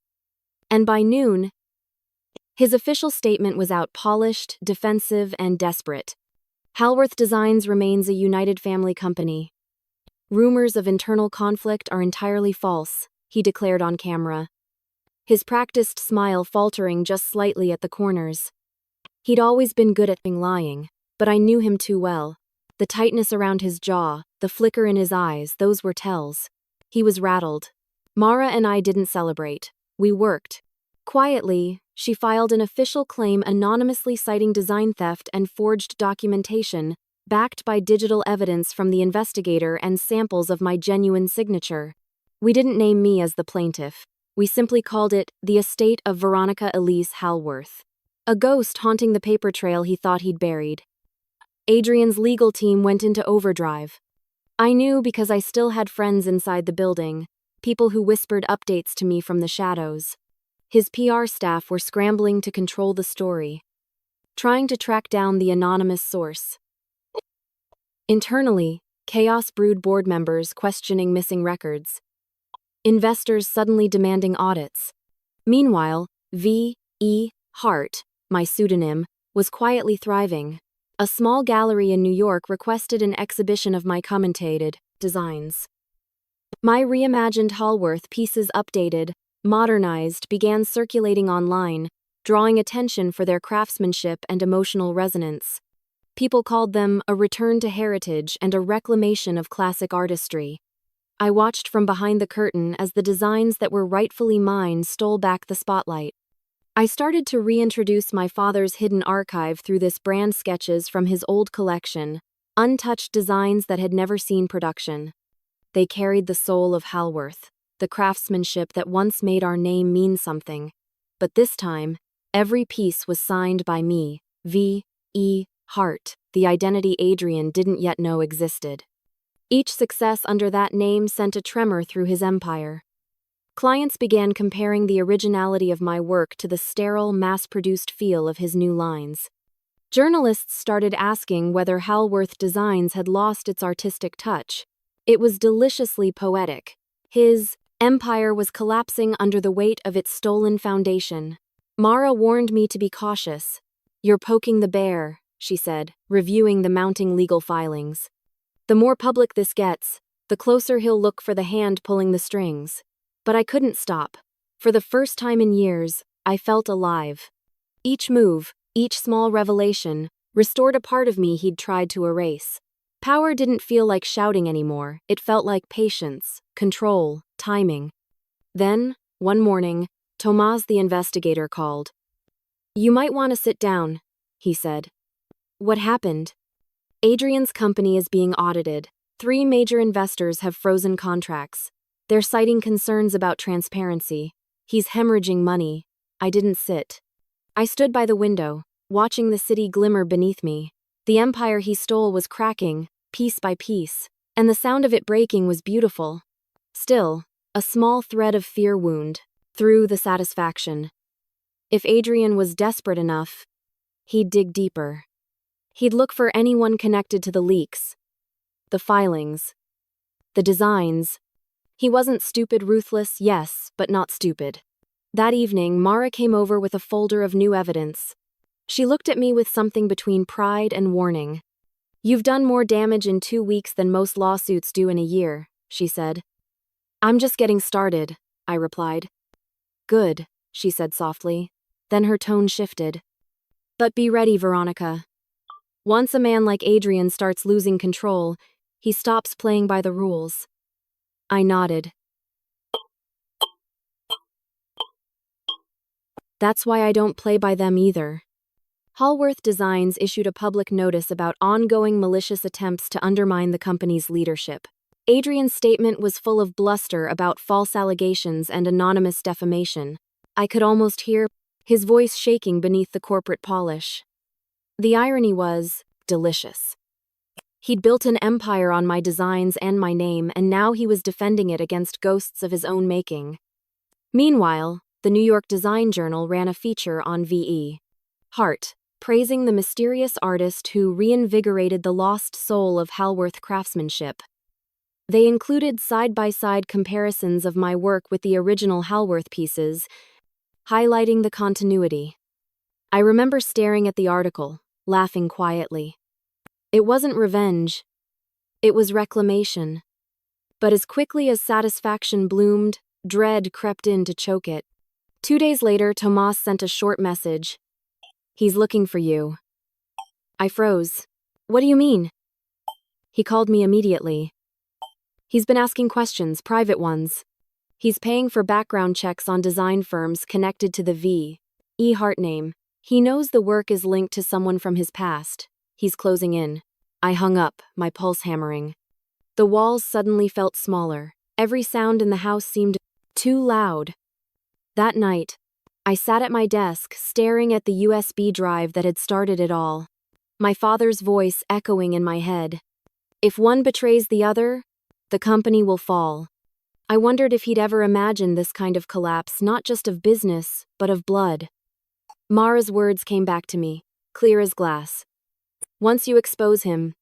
And by noon, his official statement was out, polished, defensive, and desperate. Halworth Designs remains a united family company. Rumors of internal conflict are entirely false, he declared on camera. His practiced smile faltering just slightly at the corners. He'd always been good at lying, but I knew him too well. The tightness around his jaw, the flicker in his eyes, those were tells. He was rattled. Mara and I didn't celebrate. We worked. Quietly, she filed an official claim anonymously citing design theft and forged documentation, backed by digital evidence from the investigator and samples of my genuine signature. We didn't name me as the plaintiff. We simply called it the estate of Veronica Elise Halworth. A ghost haunting the paper trail he thought he'd buried. Adrian's legal team went into overdrive. I knew because I still had friends inside the building, people who whispered updates to me from the shadows. His PR staff were scrambling to control the story, trying to track down the anonymous source. Internally, chaos brewed, board members questioning missing records. Investors suddenly demanding audits. Meanwhile, V.E. Hart, my pseudonym, was quietly thriving. A small gallery in New York requested an exhibition of my commentated designs. My reimagined Halworth pieces, updated, modernized, began circulating online, drawing attention for their craftsmanship and emotional resonance. People called them a return to heritage and a reclamation of classic artistry. I watched from behind the curtain as the designs that were rightfully mine stole back the spotlight. I started to reintroduce my father's hidden archive through this brand, sketches from his old collection, untouched designs that had never seen production. They carried the soul of Halworth, the craftsmanship that once made our name mean something. But this time, every piece was signed by me, V.E. Hart, the identity Adrian didn't yet know existed. Each success under that name sent a tremor through his empire. Clients began comparing the originality of my work to the sterile, mass-produced feel of his new lines. Journalists started asking whether Halworth Designs had lost its artistic touch. It was deliciously poetic. His empire was collapsing under the weight of its stolen foundation. Mara warned me to be cautious. "You're poking the bear," she said, reviewing the mounting legal filings. "The more public this gets, the closer he'll look for the hand pulling the strings." But I couldn't stop. For the first time in years, I felt alive. Each move, each small revelation, restored a part of me he'd tried to erase. Power didn't feel like shouting anymore, it felt like patience, control, timing. Then, one morning, Tomás the investigator called. "You might want to sit down," he said. "What happened?" "Adrian's company is being audited. 3 major investors have frozen contracts. They're citing concerns about transparency. He's hemorrhaging money. I didn't sit. I stood by the window, watching the city glimmer beneath me. The empire he stole was cracking, piece by piece, and the sound of it breaking was beautiful. Still, a small thread of fear wound through the satisfaction. If Adrian was desperate enough, he'd dig deeper. He'd look for anyone connected to the leaks, the filings, the designs. He wasn't stupid, ruthless, yes, but not stupid. That evening, Mara came over with a folder of new evidence. She looked at me with something between pride and warning. "You've done more damage in 2 weeks than most lawsuits do in a year," she said. "I'm just getting started," I replied. "Good," she said softly. Then her tone shifted. "But be ready, Veronica. Once a man like Adrian starts losing control, he stops playing by the rules." I nodded. "That's why I don't play by them either." Hallworth Designs issued a public notice about ongoing malicious attempts to undermine the company's leadership. Adrian's statement was full of bluster about false allegations and anonymous defamation. I could almost hear his voice shaking beneath the corporate polish. The irony was delicious. He'd built an empire on my designs and my name, and now he was defending it against ghosts of his own making. Meanwhile, the New York Design Journal ran a feature on V.E. Hart, praising the mysterious artist who reinvigorated the lost soul of Hallworth craftsmanship. They included side-by-side comparisons of my work with the original Hallworth pieces, highlighting the continuity. I remember staring at the article, laughing quietly. It wasn't revenge. It was reclamation. But as quickly as satisfaction bloomed, dread crept in to choke it. 2 days later, Tomas sent a short message. "He's looking for you." I froze. "What do you mean?" He called me immediately. "He's been asking questions, private ones. He's paying for background checks on design firms connected to the V.E. Hart name. He knows the work is linked to someone from his past. He's closing in." I hung up, my pulse hammering. The walls suddenly felt smaller. Every sound in the house seemed too loud. That night, I sat at my desk, staring at the USB drive that had started it all. My father's voice echoing in my head. "If one betrays the other, the company will fall." I wondered if he'd ever imagined this kind of collapse, not just of business, but of blood. Mara's words came back to me, clear as glass. "Once you expose him,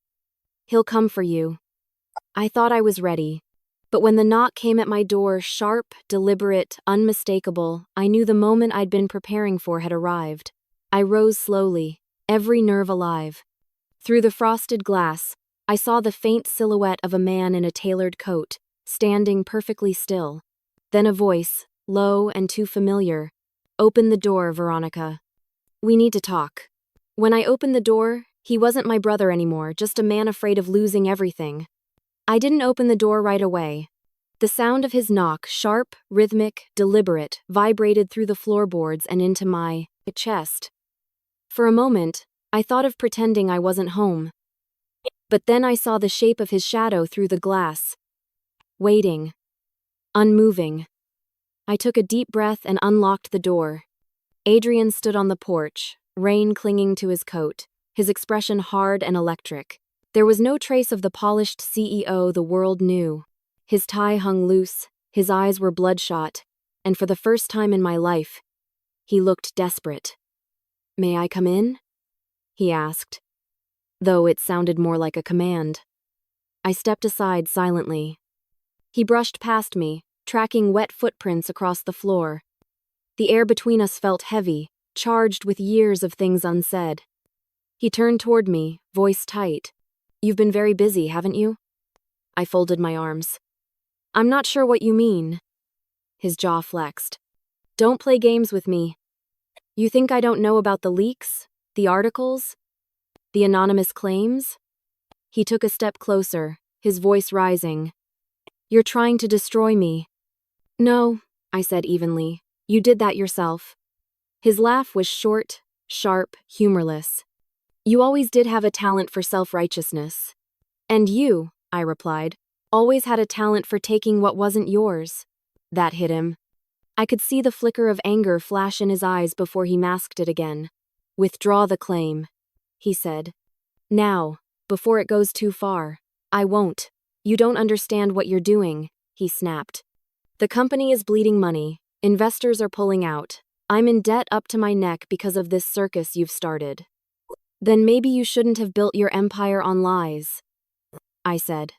he'll come for you." I thought I was ready. But when the knock came at my door, sharp, deliberate, unmistakable, I knew the moment I'd been preparing for had arrived. I rose slowly, every nerve alive. Through the frosted glass, I saw the faint silhouette of a man in a tailored coat, standing perfectly still. Then a voice, low and too familiar. "Open the door, Veronica. We need to talk." When I opened the door, he wasn't my brother anymore, just a man afraid of losing everything. I didn't open the door right away. The sound of his knock, sharp, rhythmic, deliberate, vibrated through the floorboards and into my chest. For a moment, I thought of pretending I wasn't home. But then I saw the shape of his shadow through the glass. Waiting. Unmoving. I took a deep breath and unlocked the door. Adrian stood on the porch, rain clinging to his coat, his expression hard and electric. There was no trace of the polished CEO the world knew. His tie hung loose, his eyes were bloodshot, and for the first time in my life, he looked desperate. "May I come in?" he asked, though it sounded more like a command. I stepped aside silently. He brushed past me, tracking wet footprints across the floor. The air between us felt heavy, charged with years of things unsaid. He turned toward me, voice tight. "You've been very busy, haven't you?" I folded my arms. "I'm not sure what you mean." His jaw flexed. "Don't play games with me. You think I don't know about the leaks, the articles, the anonymous claims?" He took a step closer, his voice rising. "You're trying to destroy me." "No," I said evenly. "You did that yourself." His laugh was short, sharp, humorless. "You always did have a talent for self-righteousness." "And you," I replied, "always had a talent for taking what wasn't yours." That hit him. I could see the flicker of anger flash in his eyes before he masked it again. "Withdraw the claim," he said. "Now, before it goes too far." "I won't. You don't understand what you're doing," he snapped. "The company is bleeding money. Investors are pulling out. I'm in debt up to my neck because of this circus you've started." "Then maybe you shouldn't have built your empire on lies," I said.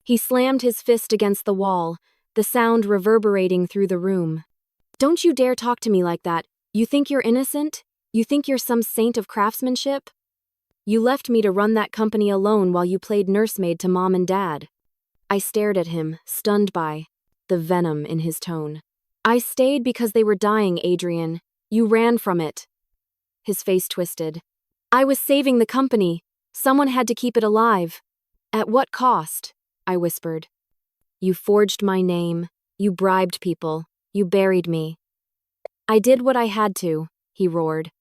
He slammed his fist against the wall, the sound reverberating through the room. "Don't you dare talk to me like that. You think you're innocent? You think you're some saint of craftsmanship? You left me to run that company alone while you played nursemaid to Mom and Dad." I stared at him, stunned by the venom in his tone. "I stayed because they were dying, Adrian. You ran from it." His face twisted. "I was saving the company. Someone had to keep it alive." "At what cost?" I whispered. "You forged my name. You bribed people. You buried me." "I did what I had to," he roared.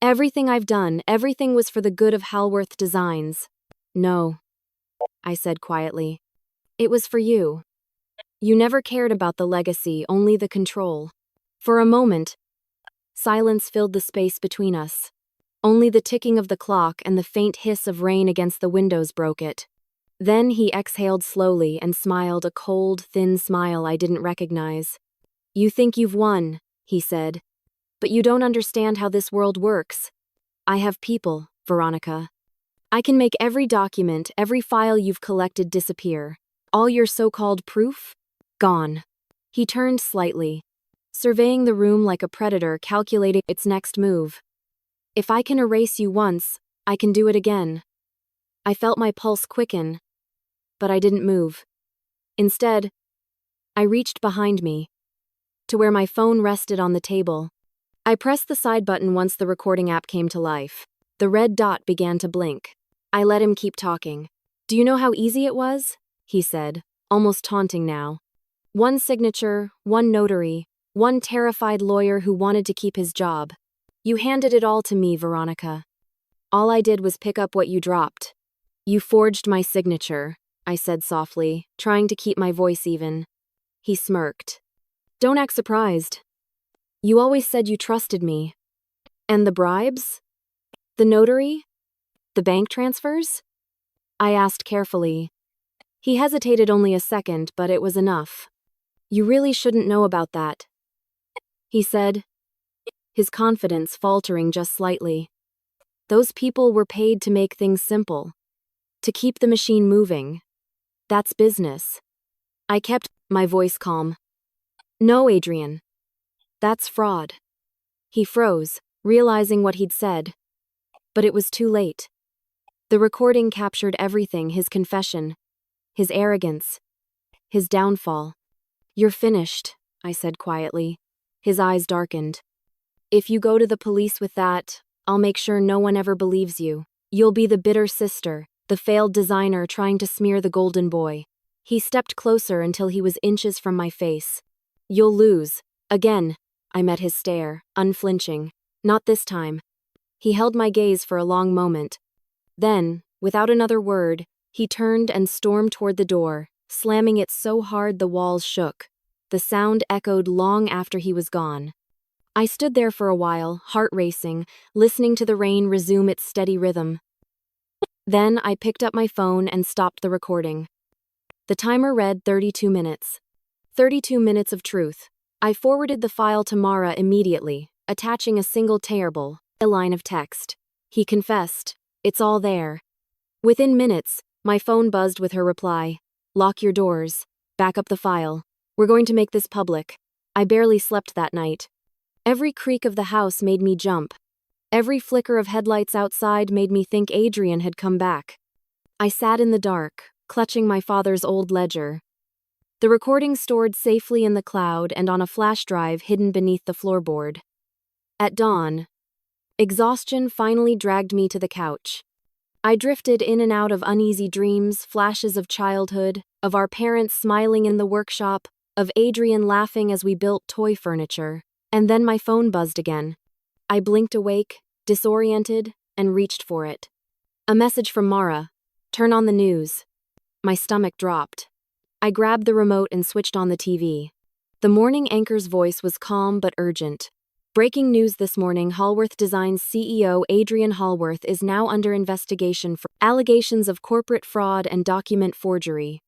"Everything I've done, everything was for the good of Halworth Designs." "No," I said quietly. "It was for you. You never cared about the legacy, only the control." For a moment, silence filled the space between us. Only the ticking of the clock and the faint hiss of rain against the windows broke it. Then he exhaled slowly and smiled, a cold, thin smile I didn't recognize. "You think you've won," he said. "But you don't understand how this world works. I have people, Veronica. I can make every document, every file you've collected disappear. All your so-called proof? Gone." He turned slightly, surveying the room like a predator calculating its next move. "If I can erase you once, I can do it again." I felt my pulse quicken, but I didn't move. Instead, I reached behind me, to where my phone rested on the table. I pressed the side button once the recording app came to life. The red dot began to blink. I let him keep talking. "Do you know how easy it was?" he said, almost taunting now. "One signature, one notary, one terrified lawyer who wanted to keep his job. You handed it all to me, Veronica. All I did was pick up what you dropped." "You forged my signature," I said softly, trying to keep my voice even. He smirked. "Don't act surprised. You always said you trusted me." "And the bribes? The notary? The bank transfers?" I asked carefully. He hesitated only a second, but it was enough. "You really shouldn't know about that," he said, his confidence faltering just slightly. "Those people were paid to make things simple, to keep the machine moving. That's business." I kept my voice calm. "No, Adrian. That's fraud." He froze, realizing what he'd said. But it was too late. The recording captured everything: his confession, his arrogance, his downfall. "You're finished," I said quietly. His eyes darkened. "If you go to the police with that, I'll make sure no one ever believes you. You'll be the bitter sister, the failed designer trying to smear the golden boy." He stepped closer until he was inches from my face. "You'll lose. Again." I met his stare, unflinching. "Not this time." He held my gaze for a long moment. Then, without another word, he turned and stormed toward the door, slamming it so hard the walls shook. The sound echoed long after he was gone. I stood there for a while, heart racing, listening to the rain resume its steady rhythm. Then I picked up my phone and stopped the recording. The timer read 32 minutes. 32 minutes of truth. I forwarded the file to Mara immediately, attaching a single terrible, a line of text. He confessed. It's all there. Within minutes, my phone buzzed with her reply. "Lock your doors. Back up the file. We're going to make this public." I barely slept that night. Every creak of the house made me jump. Every flicker of headlights outside made me think Adrian had come back. I sat in the dark, clutching my father's old ledger. The recording stored safely in the cloud and on a flash drive hidden beneath the floorboard. At dawn, exhaustion finally dragged me to the couch. I drifted in and out of uneasy dreams, flashes of childhood, of our parents smiling in the workshop, of Adrian laughing as we built toy furniture. And then my phone buzzed again. I blinked awake, disoriented, and reached for it. A message from Mara. "Turn on the news." My stomach dropped. I grabbed the remote and switched on the TV. The morning anchor's voice was calm but urgent. Breaking news this morning: Hallworth Design's CEO Adrian Hallworth is now under investigation for allegations of corporate fraud and document forgery.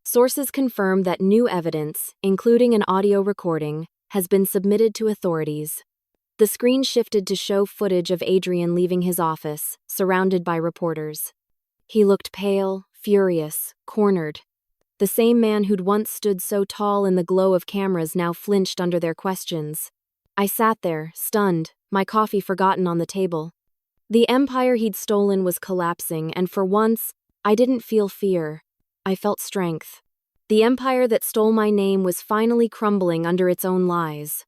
Sources confirm that new evidence, including an audio recording, has been submitted to authorities. The screen shifted to show footage of Adrian leaving his office, surrounded by reporters. He looked pale, furious, cornered. The same man who'd once stood so tall in the glow of cameras now flinched under their questions. I sat there, stunned, my coffee forgotten on the table. The empire he'd stolen was collapsing, and for once, I didn't feel fear. I felt strength. The empire that stole my name was finally crumbling under its own lies.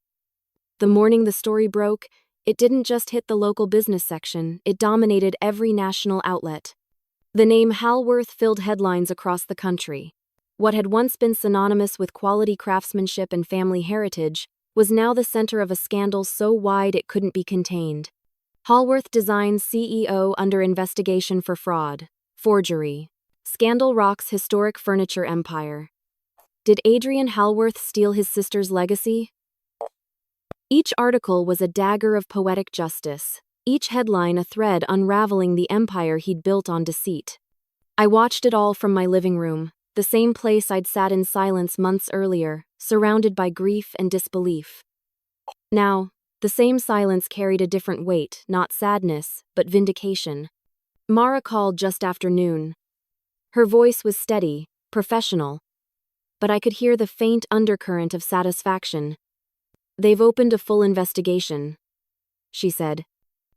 The morning the story broke, it didn't just hit the local business section, it dominated every national outlet. The name Hallworth filled headlines across the country. What had once been synonymous with quality craftsmanship and family heritage was now the center of a scandal so wide it couldn't be contained. Hallworth Design's CEO under investigation for fraud, forgery. Scandal rocks historic furniture empire. Did Adrian Hallworth steal his sister's legacy? Each article was a dagger of poetic justice, each headline a thread unraveling the empire he'd built on deceit. I watched it all from my living room, the same place I'd sat in silence months earlier, surrounded by grief and disbelief. Now, the same silence carried a different weight, not sadness, but vindication. Mara called just after noon. Her voice was steady, professional, but I could hear the faint undercurrent of satisfaction. "They've opened a full investigation," she said.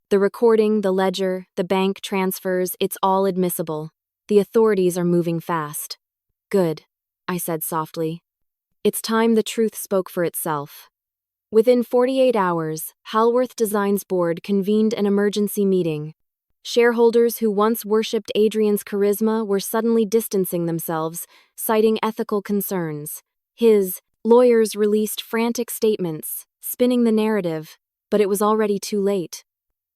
"The recording, the ledger, the bank transfers, it's all admissible. The authorities are moving fast." "Good," I said softly. It's time the truth spoke for itself. Within 48 hours, Hallworth Design's board convened an emergency meeting. Shareholders who once worshipped Adrian's charisma were suddenly distancing themselves, citing ethical concerns. His lawyers released frantic statements, spinning the narrative, but it was already too late.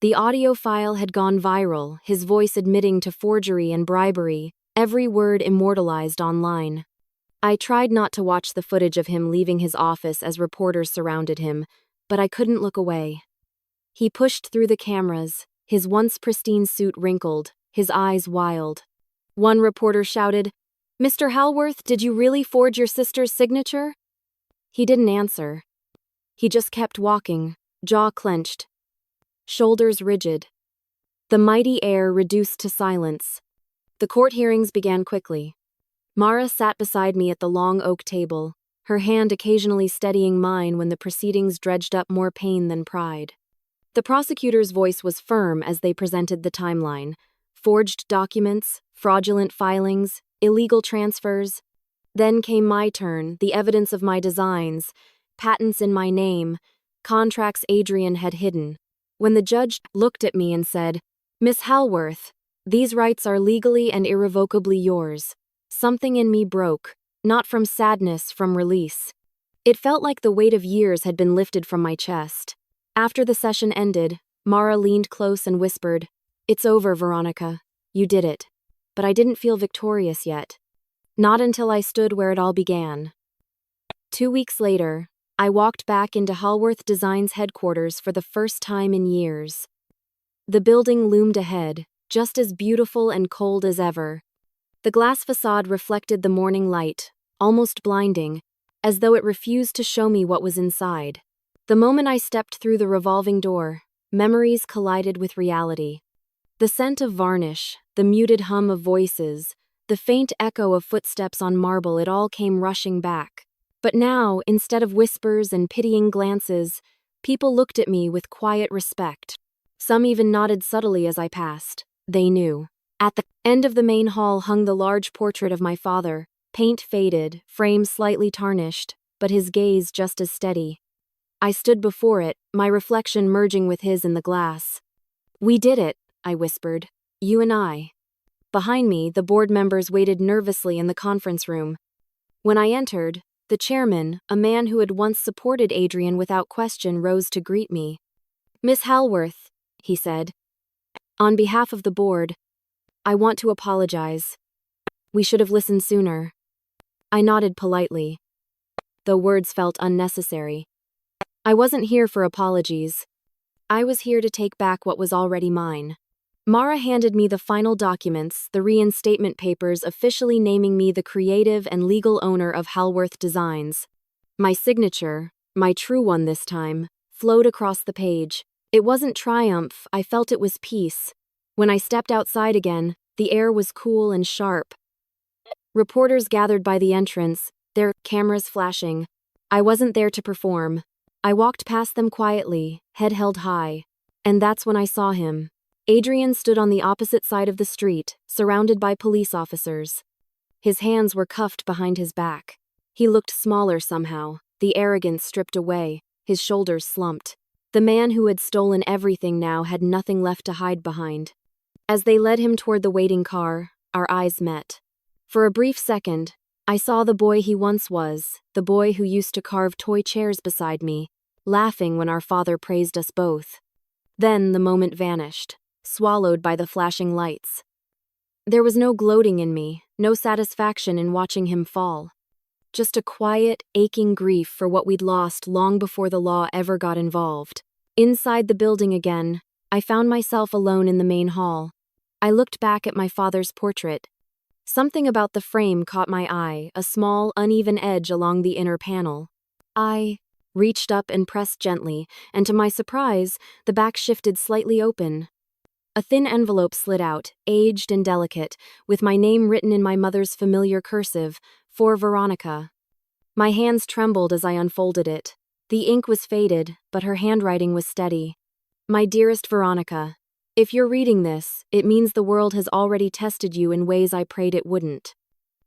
The audio file had gone viral, his voice admitting to forgery and bribery, every word immortalized online. I tried not to watch the footage of him leaving his office as reporters surrounded him, but I couldn't look away. He pushed through the cameras, his once pristine suit wrinkled, his eyes wild. One reporter shouted, "Mr. Hallworth, did you really forge your sister's signature?" He didn't answer. He just kept walking, jaw clenched, shoulders rigid. The mighty air reduced to silence. The court hearings began quickly. Mara sat beside me at the long oak table, her hand occasionally steadying mine when the proceedings dredged up more pain than pride. The prosecutor's voice was firm as they presented the timeline: forged documents, fraudulent filings, illegal transfers. Then came my turn, the evidence of my designs, patents in my name, contracts Adrian had hidden. When the judge looked at me and said, "Miss Hallworth, these rights are legally and irrevocably yours," something in me broke, not from sadness, from release. It felt like the weight of years had been lifted from my chest. After the session ended, Mara leaned close and whispered, "It's over, Veronica. You did it." But I didn't feel victorious yet. Not until I stood where it all began. 2 weeks later, I walked back into Hallworth Design's headquarters for the first time in years. The building loomed ahead, just as beautiful and cold as ever. The glass facade reflected the morning light, almost blinding, as though it refused to show me what was inside. The moment I stepped through the revolving door, memories collided with reality. The scent of varnish, the muted hum of voices, the faint echo of footsteps on marble, it all came rushing back. But now, instead of whispers and pitying glances, people looked at me with quiet respect. Some even nodded subtly as I passed. They knew. At the end of the main hall hung the large portrait of my father, paint faded, frame slightly tarnished, but his gaze just as steady. I stood before it, my reflection merging with his in the glass. "We did it," I whispered. "You and I." Behind me, the board members waited nervously in the conference room. When I entered, the chairman, a man who had once supported Adrian without question, rose to greet me. "Miss Hallworth," he said, "on behalf of the board, I want to apologize. We should have listened sooner." I nodded politely. though words felt unnecessary. I wasn't here for apologies. I was here to take back what was already mine. Mara handed me the final documents, the reinstatement papers officially naming me the creative and legal owner of Halworth Designs. My signature, my true one this time, flowed across the page. It wasn't triumph, I felt it was peace. When I stepped outside again, the air was cool and sharp. Reporters gathered by the entrance, their cameras flashing. I wasn't there to perform. I walked past them quietly, head held high. And that's when I saw him. Adrian stood on the opposite side of the street, surrounded by police officers. His hands were cuffed behind his back. He looked smaller somehow, the arrogance stripped away, his shoulders slumped. The man who had stolen everything now had nothing left to hide behind. As they led him toward the waiting car, our eyes met. For a brief second, I saw the boy he once was, the boy who used to carve toy chairs beside me, laughing when our father praised us both. Then the moment vanished, swallowed by the flashing lights. There was no gloating in me, no satisfaction in watching him fall. Just a quiet, aching grief for what we'd lost long before the law ever got involved. Inside the building again, I found myself alone in the main hall. I looked back at my father's portrait. Something about the frame caught my eye, a small, uneven edge along the inner panel. I reached up and pressed gently, and to my surprise, the back shifted slightly open. A thin envelope slid out, aged and delicate, with my name written in my mother's familiar cursive, "For Veronica." My hands trembled as I unfolded it. The ink was faded, but her handwriting was steady. "My dearest Veronica, if you're reading this, it means the world has already tested you in ways I prayed it wouldn't.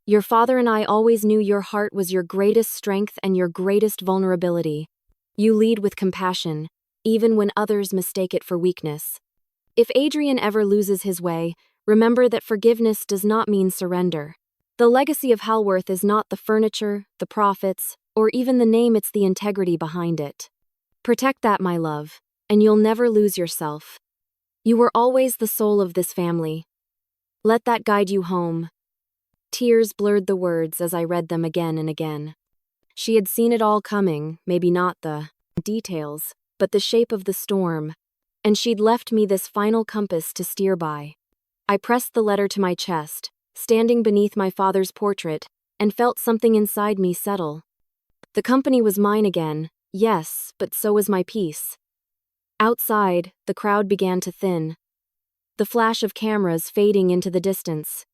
Your father and I always knew your heart was your greatest strength and your greatest vulnerability. You lead with compassion, even when others mistake it for weakness. If Adrian ever loses his way, remember that forgiveness does not mean surrender. The legacy of Halworth is not the furniture, the profits, or even the name, it's the integrity behind it. Protect that, my love, and you'll never lose yourself. You were always the soul of this family. Let that guide you home." Tears blurred the words as I read them again and again. She had seen it all coming, maybe not the details, but the shape of the storm, and she'd left me this final compass to steer by. I pressed the letter to my chest, standing beneath my father's portrait, and felt something inside me settle. The company was mine again, yes, but so was my peace. Outside, the crowd began to thin. The flash of cameras fading into the distance.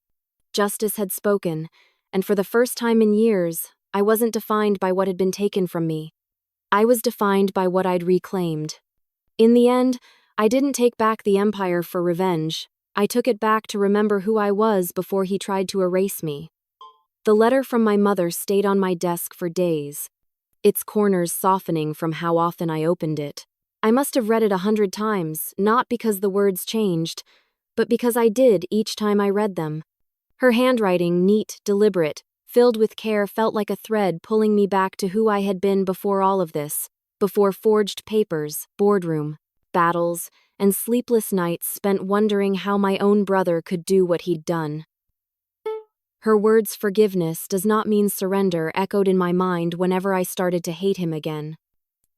Justice had spoken, and for the first time in years, I wasn't defined by what had been taken from me. I was defined by what I'd reclaimed. In the end, I didn't take back the empire for revenge. I took it back to remember who I was before he tried to erase me. The letter from my mother stayed on my desk for days, its corners softening from how often I opened it. I must have read it 100 times, not because the words changed, but because I did each time I read them. Her handwriting, neat, deliberate, filled with care, felt like a thread pulling me back to who I had been before all of this, before forged papers, boardroom, battles, and sleepless nights spent wondering how my own brother could do what he'd done. Her words, "forgiveness does not mean surrender," echoed in my mind whenever I started to hate him again.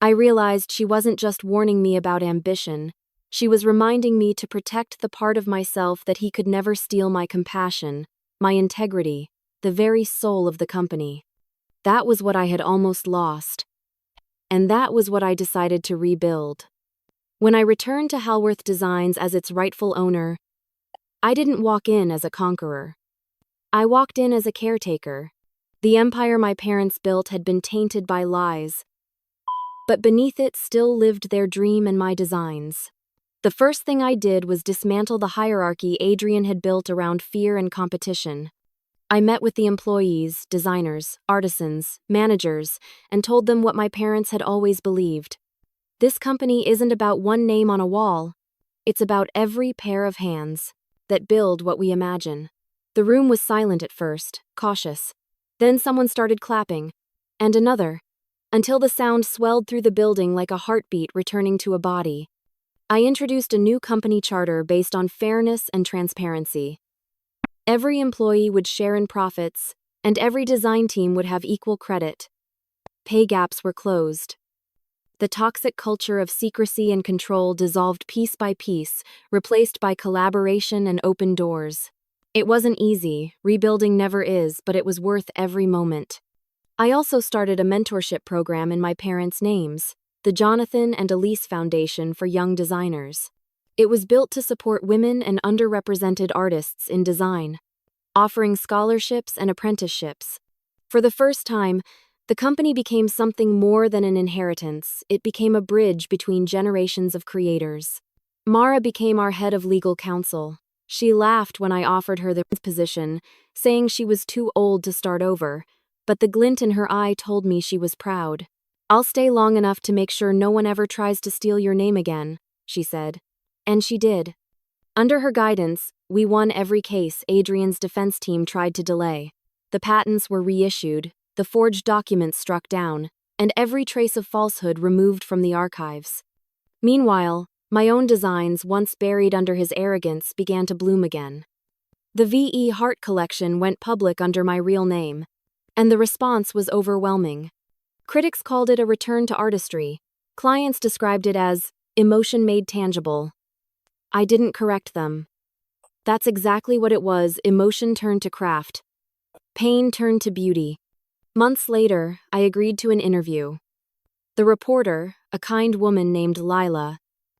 I realized she wasn't just warning me about ambition. She was reminding me to protect the part of myself that he could never steal: my compassion, my integrity, the very soul of the company. That was what I had almost lost. And that was what I decided to rebuild. When I returned to Halworth Designs as its rightful owner, I didn't walk in as a conqueror. I walked in as a caretaker. The empire my parents built had been tainted by lies, but beneath it still lived their dream and my designs. The first thing I did was dismantle the hierarchy Adrian had built around fear and competition. I met with the employees, designers, artisans, managers, and told them what my parents had always believed. This company isn't about one name on a wall. It's about every pair of hands that build what we imagine. The room was silent at first, cautious. Then someone started clapping, and another, until the sound swelled through the building like a heartbeat returning to a body. I introduced a new company charter based on fairness and transparency. Every employee would share in profits, and every design team would have equal credit. Pay gaps were closed. The toxic culture of secrecy and control dissolved piece by piece, replaced by collaboration and open doors. It wasn't easy, rebuilding never is, but it was worth every moment. I also started a mentorship program in my parents' names, the Jonathan and Elise Foundation for Young Designers. It was built to support women and underrepresented artists in design, offering scholarships and apprenticeships. For the first time, the company became something more than an inheritance. It became a bridge between generations of creators. Mara became our head of legal counsel. She laughed when I offered her the position, saying she was too old to start over, but the glint in her eye told me she was proud. "I'll stay long enough to make sure no one ever tries to steal your name again," she said. And she did. Under her guidance, we won every case Adrian's defense team tried to delay. The patents were reissued, the forged documents struck down, and every trace of falsehood removed from the archives. Meanwhile, my own designs, once buried under his arrogance, began to bloom again. The V.E. Hart collection went public under my real name, and the response was overwhelming. Critics called it a return to artistry. Clients described it as emotion made tangible. I didn't correct them. That's exactly what it was. Emotion turned to craft. Pain turned to beauty. Months later, I agreed to an interview. The reporter, a kind woman named Lila,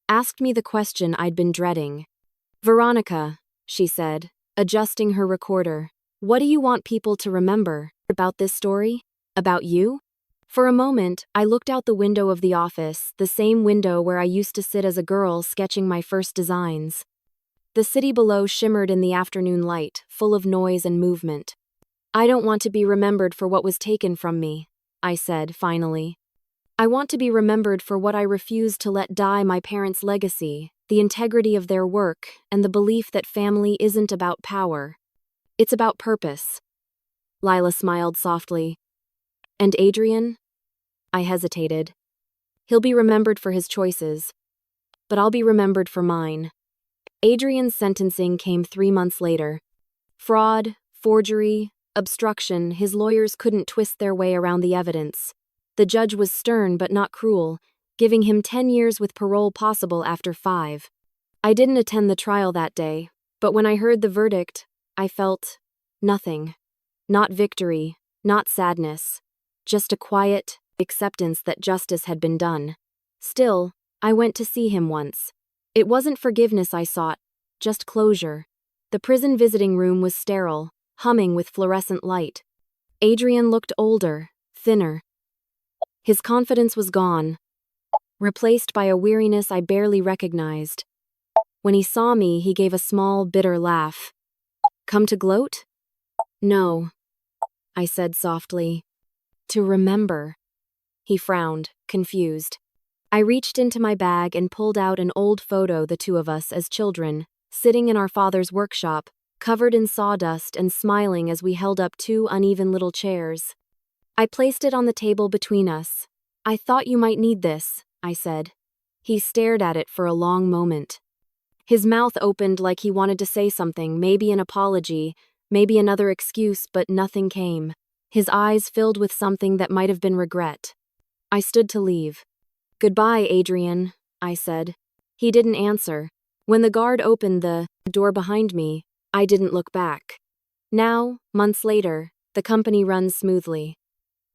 asked me the question I'd been dreading. "Veronica," she said, adjusting her recorder, "what do you want people to remember about this story? About you?" For a moment, I looked out the window of the office, the same window where I used to sit as a girl sketching my first designs. The city below shimmered in the afternoon light, full of noise and movement. "I don't want to be remembered for what was taken from me," I said, finally. "I want to be remembered for what I refused to let die: my parents' legacy, the integrity of their work, and the belief that family isn't about power. It's about purpose." Lila smiled softly. "And Adrian?" I hesitated. "He'll be remembered for his choices, but I'll be remembered for mine." Adrian's sentencing came 3 months later. Fraud, forgery, obstruction, his lawyers couldn't twist their way around the evidence. The judge was stern but not cruel, giving him 10 years with parole possible after 5. I didn't attend the trial that day, but when I heard the verdict, I felt nothing. Not victory, not sadness, just a quiet acceptance that justice had been done. Still, I went to see him once. It wasn't forgiveness I sought, just closure. The prison visiting room was sterile, humming with fluorescent light. Adrian looked older, thinner. His confidence was gone, replaced by a weariness I barely recognized. When he saw me, he gave a small, bitter laugh. "Come to gloat?" "No," I said softly. "To remember." He frowned, confused. I reached into my bag and pulled out an old photo, the two of us as children, sitting in our father's workshop, covered in sawdust and smiling as we held up 2 uneven little chairs. I placed it on the table between us. "I thought you might need this," I said. He stared at it for a long moment. His mouth opened like he wanted to say something, maybe an apology, maybe another excuse, but nothing came. His eyes filled with something that might have been regret. I stood to leave. "Goodbye, Adrian," I said. He didn't answer. When the guard opened the door behind me, I didn't look back. Now, months later, the company runs smoothly.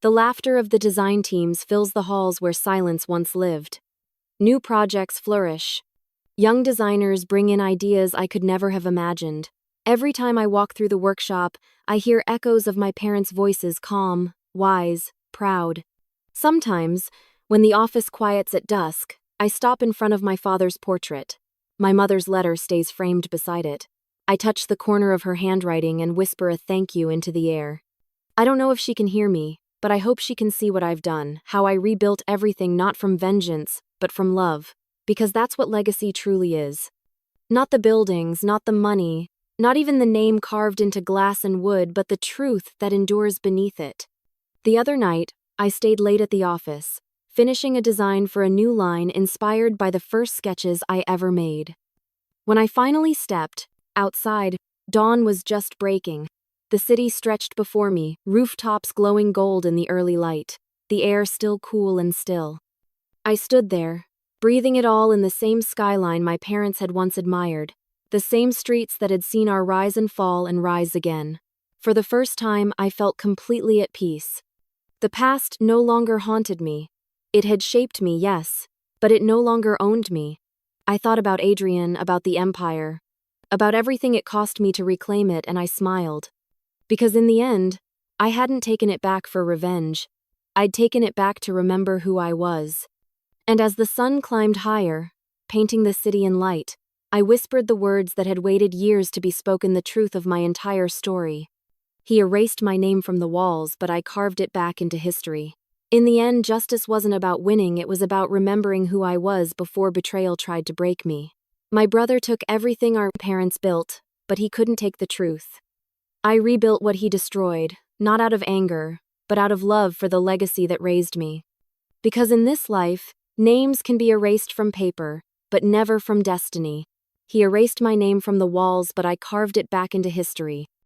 The laughter of the design teams fills the halls where silence once lived. New projects flourish. Young designers bring in ideas I could never have imagined. Every time I walk through the workshop, I hear echoes of my parents' voices, calm, wise, proud. Sometimes, when the office quiets at dusk, I stop in front of my father's portrait. My mother's letter stays framed beside it. I touch the corner of her handwriting and whisper a thank you into the air. I don't know if she can hear me, but I hope she can see what I've done, how I rebuilt everything not from vengeance, but from love, because that's what legacy truly is. Not the buildings, not the money, not even the name carved into glass and wood, but the truth that endures beneath it. The other night, I stayed late at the office, finishing a design for a new line inspired by the first sketches I ever made. When I finally stepped outside, dawn was just breaking. The city stretched before me, rooftops glowing gold in the early light. the air still cool and still. I stood there, breathing it all in the same skyline my parents had once admired, the same streets that had seen our rise and fall and rise again. For the first time, I felt completely at peace. The past no longer haunted me. It had shaped me, yes, but it no longer owned me. I thought about Adrian, about the Empire, about everything it cost me to reclaim it, and I smiled. Because in the end, I hadn't taken it back for revenge. I'd taken it back to remember who I was. And as the sun climbed higher, painting the city in light, I whispered the words that had waited years to be spoken, the truth of my entire story. He erased my name from the walls, but I carved it back into history. In the end, justice wasn't about winning, it was about remembering who I was before betrayal tried to break me. My brother took everything our parents built, but he couldn't take the truth. I rebuilt what he destroyed, not out of anger, but out of love for the legacy that raised me. Because in this life, names can be erased from paper, but never from destiny. He erased my name from the walls, but I carved it back into history.